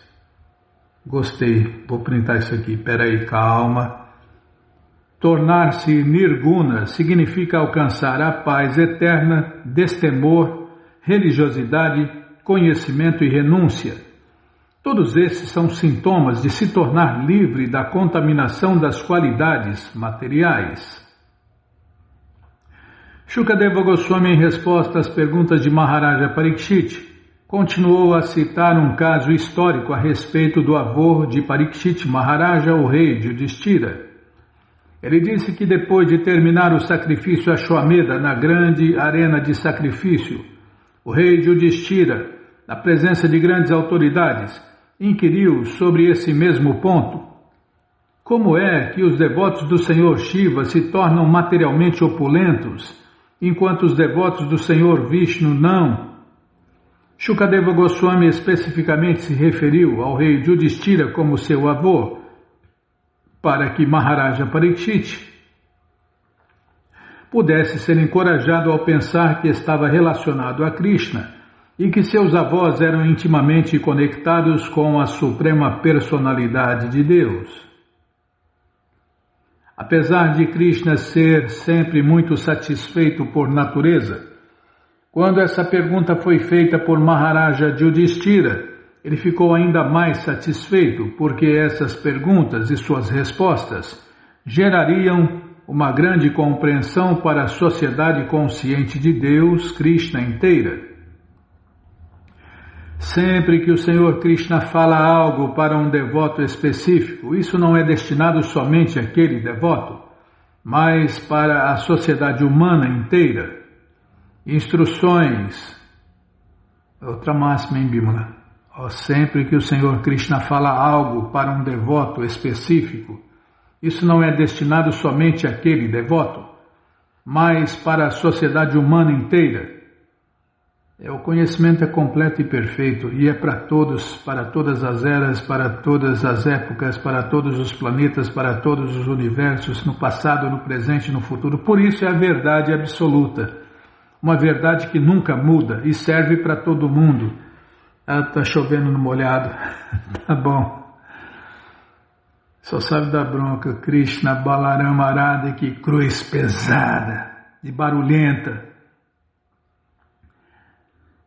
Gostei, vou printar isso aqui, peraí, calma. Tornar-se Nirguna significa alcançar a paz eterna, destemor, religiosidade, conhecimento e renúncia. Todos esses são sintomas de se tornar livre da contaminação das qualidades materiais. Shukadeva Goswami, em resposta às perguntas de Maharaja Parikshit, continuou a citar um caso histórico a respeito do avô de Parikshit Maharaja, o rei Yudhishthira. Ele disse que depois de terminar o sacrifício Ashwamedha na grande arena de sacrifício, o rei Yudhishthira, na presença de grandes autoridades, inquiriu sobre esse mesmo ponto. Como é que os devotos do Senhor Shiva se tornam materialmente opulentos, enquanto os devotos do Senhor Vishnu não? Shukadeva Goswami especificamente se referiu ao rei Yudhishthira como seu avô, para que Maharaja Parikshit pudesse ser encorajado ao pensar que estava relacionado a Krishna e que seus avós eram intimamente conectados com a suprema personalidade de Deus. Apesar de Krishna ser sempre muito satisfeito por natureza, quando essa pergunta foi feita por Maharaja Yudhishthira, ele ficou ainda mais satisfeito porque essas perguntas e suas respostas gerariam uma grande compreensão para a sociedade consciente de Deus, Krishna inteira. Sempre que o Senhor Krishna fala algo para um devoto específico, isso não é destinado somente àquele devoto, mas para a sociedade humana inteira. Instruções. Outra máxima em Bimala. Sempre que o Senhor Krishna fala algo para um devoto específico, isso não é destinado somente àquele devoto, mas para a sociedade humana inteira. O conhecimento é completo e perfeito, e é para todos, para todas as eras, para todas as épocas, para todos os planetas, para todos os universos, no passado, no presente e no futuro. Por isso é a verdade absoluta, uma verdade que nunca muda e serve para todo mundo. Está chovendo no molhado. Tá bom. Só sabe da bronca. Krishna, Balarama, Arada, que cruz pesada e barulhenta.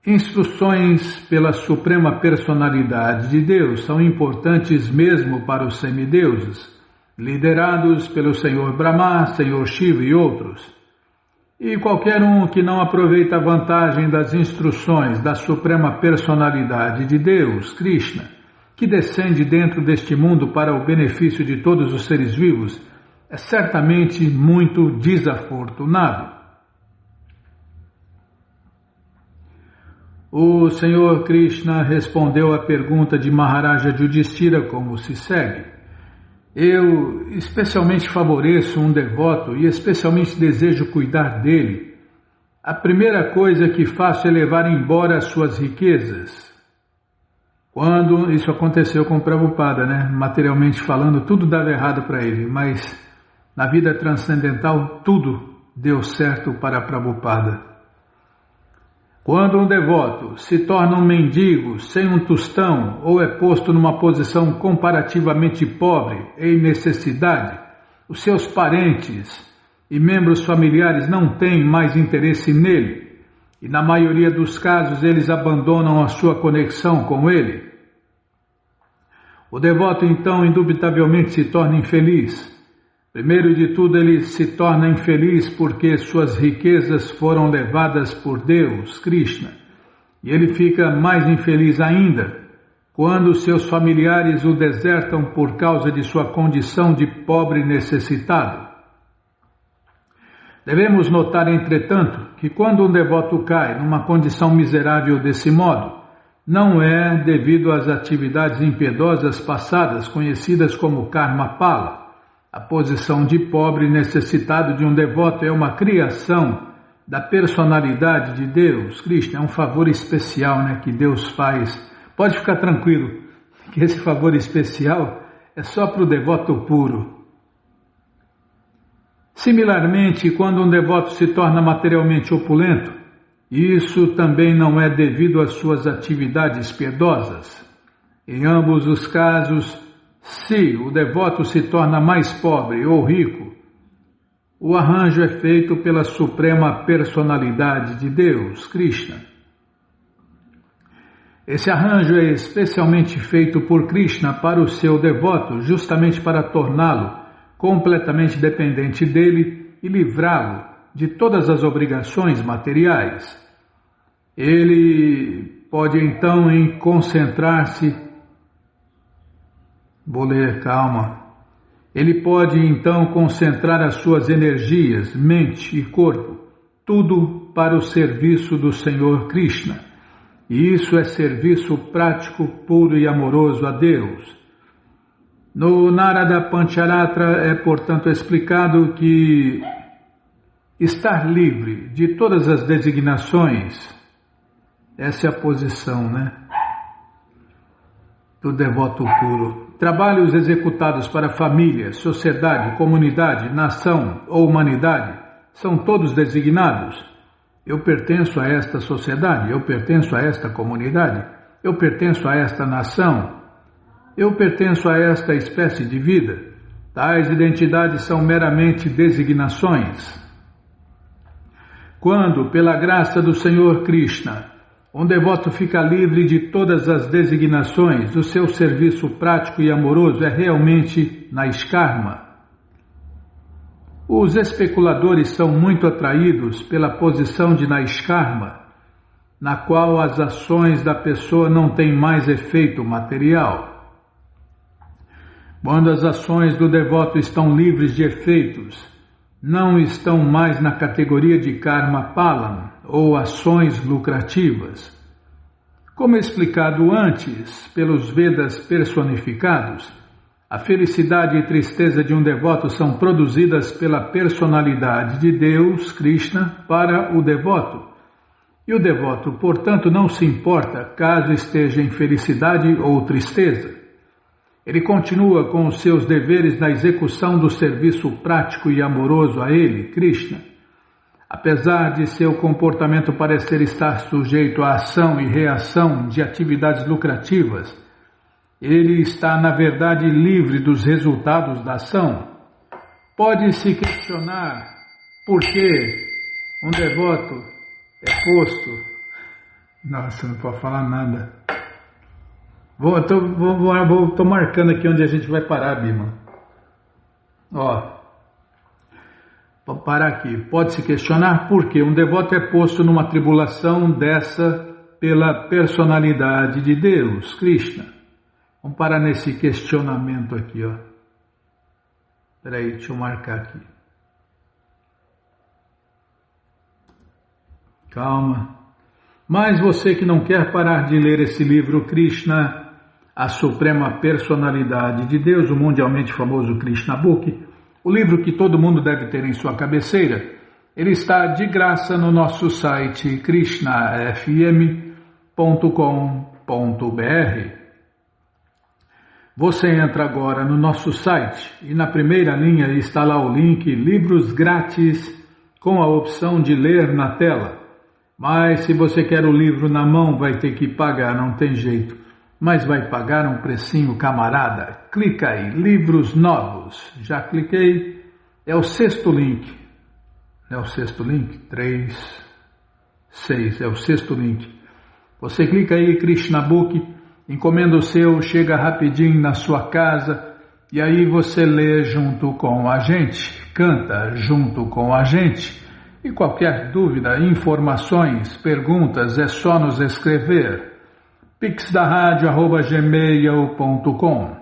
Instruções pela Suprema Personalidade de Deus são importantes mesmo para os semideuses, liderados pelo Senhor Brahma, Senhor Shiva e outros. E qualquer um que não aproveita a vantagem das instruções da Suprema Personalidade de Deus, Krishna, que descende dentro deste mundo para o benefício de todos os seres vivos, é certamente muito desafortunado. O Senhor Krishna respondeu à pergunta de Maharaja Yudhishthira como se segue. Eu especialmente favoreço um devoto e especialmente desejo cuidar dele. A primeira coisa que faço é levar embora as suas riquezas. Quando isso aconteceu com Prabhupada, materialmente falando, tudo dava errado para ele, mas na vida transcendental tudo deu certo para Prabhupada. Quando um devoto se torna um mendigo sem um tostão ou é posto numa posição comparativamente pobre, em necessidade, os seus parentes e membros familiares não têm mais interesse nele e, na maioria dos casos, eles abandonam a sua conexão com ele. O devoto, então, indubitavelmente se torna infeliz. Primeiro de tudo, ele se torna infeliz porque suas riquezas foram levadas por Deus, Krishna, e ele fica mais infeliz ainda quando seus familiares o desertam por causa de sua condição de pobre necessitado. Devemos notar, entretanto, que quando um devoto cai numa condição miserável desse modo, não é devido às atividades impiedosas passadas, conhecidas como karma pala. A posição de pobre necessitado de um devoto é uma criação da personalidade de Deus. Krishna é um favor especial que Deus faz. Pode ficar tranquilo, que esse favor especial é só para o devoto puro. Similarmente, quando um devoto se torna materialmente opulento, isso também não é devido às suas atividades piedosas. Em ambos os casos, se o devoto se torna mais pobre ou rico, o arranjo é feito pela Suprema Personalidade de Deus, Krishna. Esse arranjo é especialmente feito por Krishna para o seu devoto, justamente para torná-lo completamente dependente dele e livrá-lo de todas as obrigações materiais. Ele pode então concentrar-se. Vou ler, calma. Ele pode então concentrar as suas energias, mente e corpo, tudo para o serviço do Senhor Krishna. E isso é serviço prático, puro e amoroso a Deus. No Narada Pancharatra é, portanto, explicado que estar livre de todas as designações, essa é a posição, do devoto puro. Trabalhos executados para família, sociedade, comunidade, nação ou humanidade são todos designados. Eu pertenço a esta sociedade, eu pertenço a esta comunidade, eu pertenço a esta nação, eu pertenço a esta espécie de vida. Tais identidades são meramente designações. Quando, pela graça do Senhor Krishna, um devoto fica livre de todas as designações, o seu serviço prático e amoroso é realmente Naiskarma. Os especuladores são muito atraídos pela posição de Naiskarma, na qual as ações da pessoa não têm mais efeito material. Quando as ações do devoto estão livres de efeitos, não estão mais na categoria de karma palam, ou ações lucrativas. Como explicado antes pelos Vedas personificados, a felicidade e tristeza de um devoto são produzidas pela personalidade de Deus, Krishna, para o devoto. E o devoto, portanto, não se importa caso esteja em felicidade ou tristeza. Ele continua com os seus deveres na execução do serviço prático e amoroso a ele, Krishna. Apesar de seu comportamento parecer estar sujeito à ação e reação de atividades lucrativas, ele está, na verdade, livre dos resultados da ação. Pode-se questionar por que um devoto é posto... Nossa, não pode falar nada. Estou marcando aqui onde a gente vai parar, Bima. Vou parar aqui. Pode-se questionar por que um devoto é posto numa tribulação dessa pela personalidade de Deus, Krishna. Vamos parar nesse questionamento aqui, Espera aí, deixa eu marcar aqui. Calma. Mas você que não quer parar de ler esse livro, Krishna, a Suprema Personalidade de Deus, o mundialmente famoso Krishna Book, o livro que todo mundo deve ter em sua cabeceira, ele está de graça no nosso site krishnafm.com.br. Você entra agora no nosso site e na primeira linha está lá o link Livros Grátis com a opção de ler na tela. Mas se você quer o livro na mão vai ter que pagar, não tem jeito. Mas vai pagar um precinho, camarada. Clica aí, livros novos. Já cliquei, é o sexto link. É o sexto link? 3, 6, é o sexto link. Você clica aí, Krishna Book. Encomenda o seu, chega rapidinho na sua casa e aí você lê junto com a gente, canta junto com a gente. E qualquer dúvida, informações, perguntas, é só nos escrever. pixdaradio@gmail.com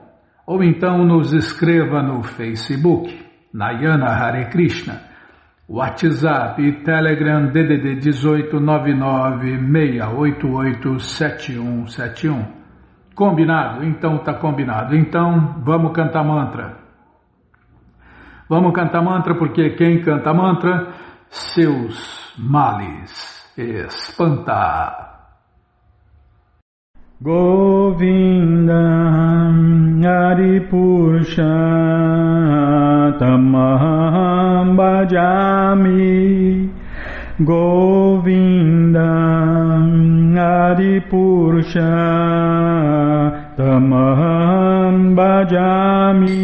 ou então nos escreva no Facebook, Nayana Hare Krishna, WhatsApp e Telegram DDD 18 99 688 7171. Combinado? Então tá combinado. Então vamos cantar mantra. Vamos cantar mantra porque quem canta mantra, seus males espanta. Govinda Adipurusha Tamaham Bhajami Govinda Adipurusha Tamaham Bhajami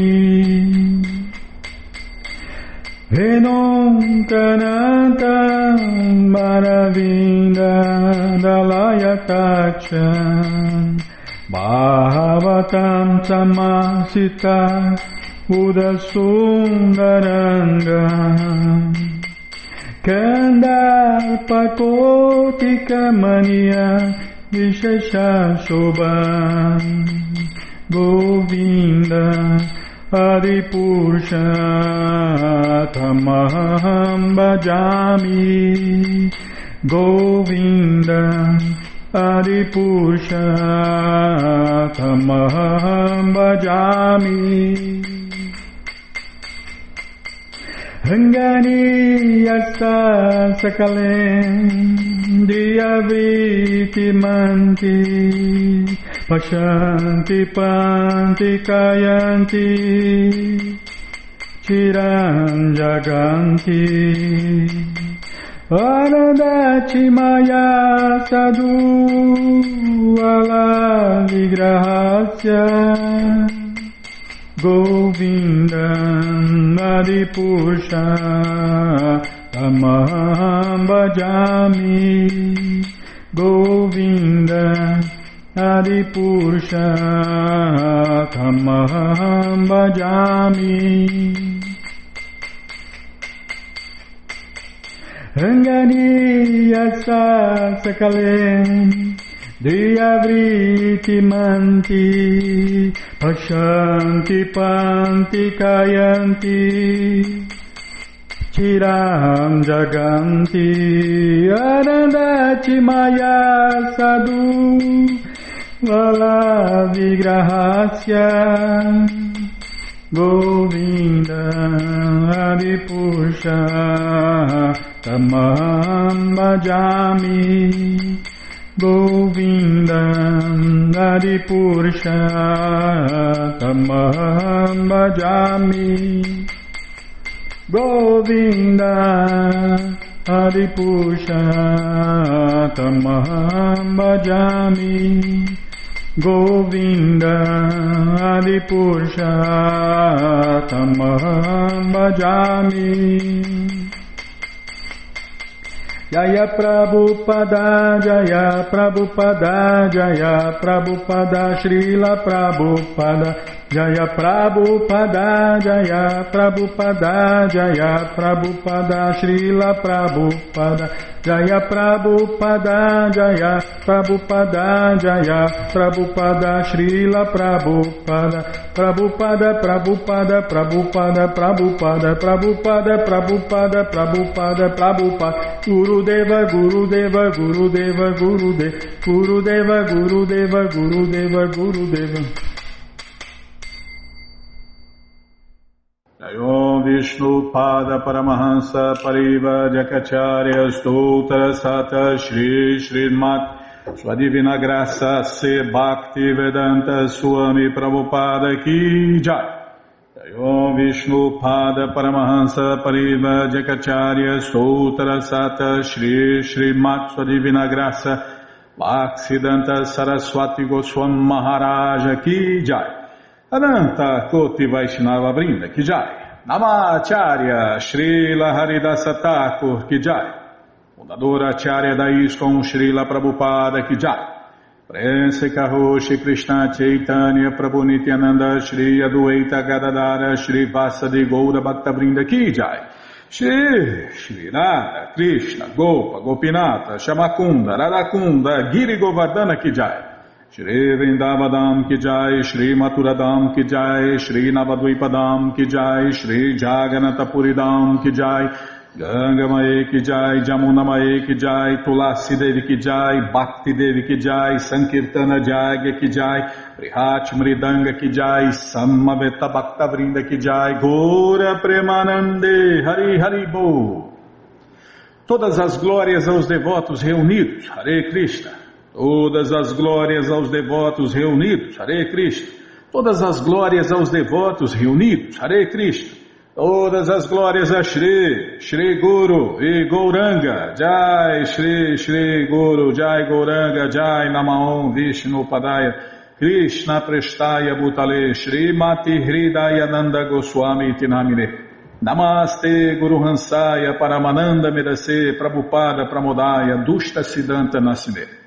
Venom Kanantam Bharavinda Dalayatacha Bhavatam Samasita Udasundaranga Kandarpakotika Mania Vishesha Shobha Govinda Adipurusha Tamaham Bhajami Govinda Adipurusha Tamaham Bhajami Rangani Yasa Sakalem Diyavriti Manti Pashanti Panti Kayanti Chiran Jaganti Anandati Maya Sadhu Ala Vigrahasya Govinda Adipurusha Tamaham Bhajami Govinda Adipurusha Tamaham Bhajami Rangani Yasa Sakalem Diyavriti Manti Pashanti Panti Kayanti Chiram Jaganti Arandati Maya Sadhu Vala Vigrahasya Govinda Adipusha Tamam Bhajami Govinda Adipusha Tamam Bhajami Govinda Adipusha Tamam Bhajami Govinda Adipusha Tamam Bhajami Jaya Prabhupada Jaya Prabhupada Jaya Prabhupada Srila Prabhupada Jaya Prabhupada Jaya Prabhupada Jaya Prabhupada Srila Prabhupada Jaya Prabhupada Jaya Prabhupada Jaya Prabhupada Srila Prabhupada Prabhupada Prabhupada Prabhupada Prabhupada Prabhupada Prabhupada Prabhupada Prabhupada Gurudeva Gurudeva Gurudeva Gurudeva Gurudeva Gurudeva Gurudeva Gurudeva Om Vishnu Pada Paramahansa Pariva Jakacharya Stoutra Sata Shri Srimat Sua Divina Graça Se Bhakti Vedanta Swami Prabhupada Ki Jai. Om Vishnu Pada Paramahansa Pariva Jakacharya Stoutra Sata Shri Srimat Sua Divina Graça Bhaktivedanta Saraswati Goswami Maharaja Ki Jai. Ananta Koti Vaishnava Brinda Ki Jai. Namacharya Srila Haridasa Thakur Ki Jai. Fundadora Acharya da ISKCON Srila Prabhupada Ki Jai. Prense Karoshi Krishna Chaitanya Prabhu Nityananda Shri Adueita Gadadara Shri Vasadi Goura Bhakta Brinda Ki Jai. Shri Radha Krishna Gopa Gopinata Shamakunda Radakunda Giri Govardhana Ki Jai. Shri Vrindavadam Ki Jai, Shri Maturadam Ki Jai, Shri Navadvipadam Ki Jai, Shri Jaganatapuridam Ki Jai, Ganga Mae Ki Jai, Jamuna Mae Ki Jai, Tulasi Devi Ki Jai, Bhakti Devi Ki Jai, Sankirtana Jagya Ki Jai, Prihat Mridanga Ki Jai, Samaveta Bhakta Vrinda Ki Jai, Gora Premanande, Hari Hari Bo. Todas as glórias aos devotos reunidos, Hare Krishna. Todas as glórias aos devotos reunidos, Hare Krishna. Todas as glórias aos devotos reunidos, Hare Krishna. Todas as glórias a Shri, Shri Guru e Gauranga, Jai Shri, Shri Guru, Jai Gauranga, Jai Namaon Vishnu Padaya, Krishna Prestaya Bhutale, Shri Mati Hridaya Nanda Goswami Tinamine. Namaste Guru Hansaya Paramananda Medase Prabhupada Pramodaya Dushta Siddhanta Nasime.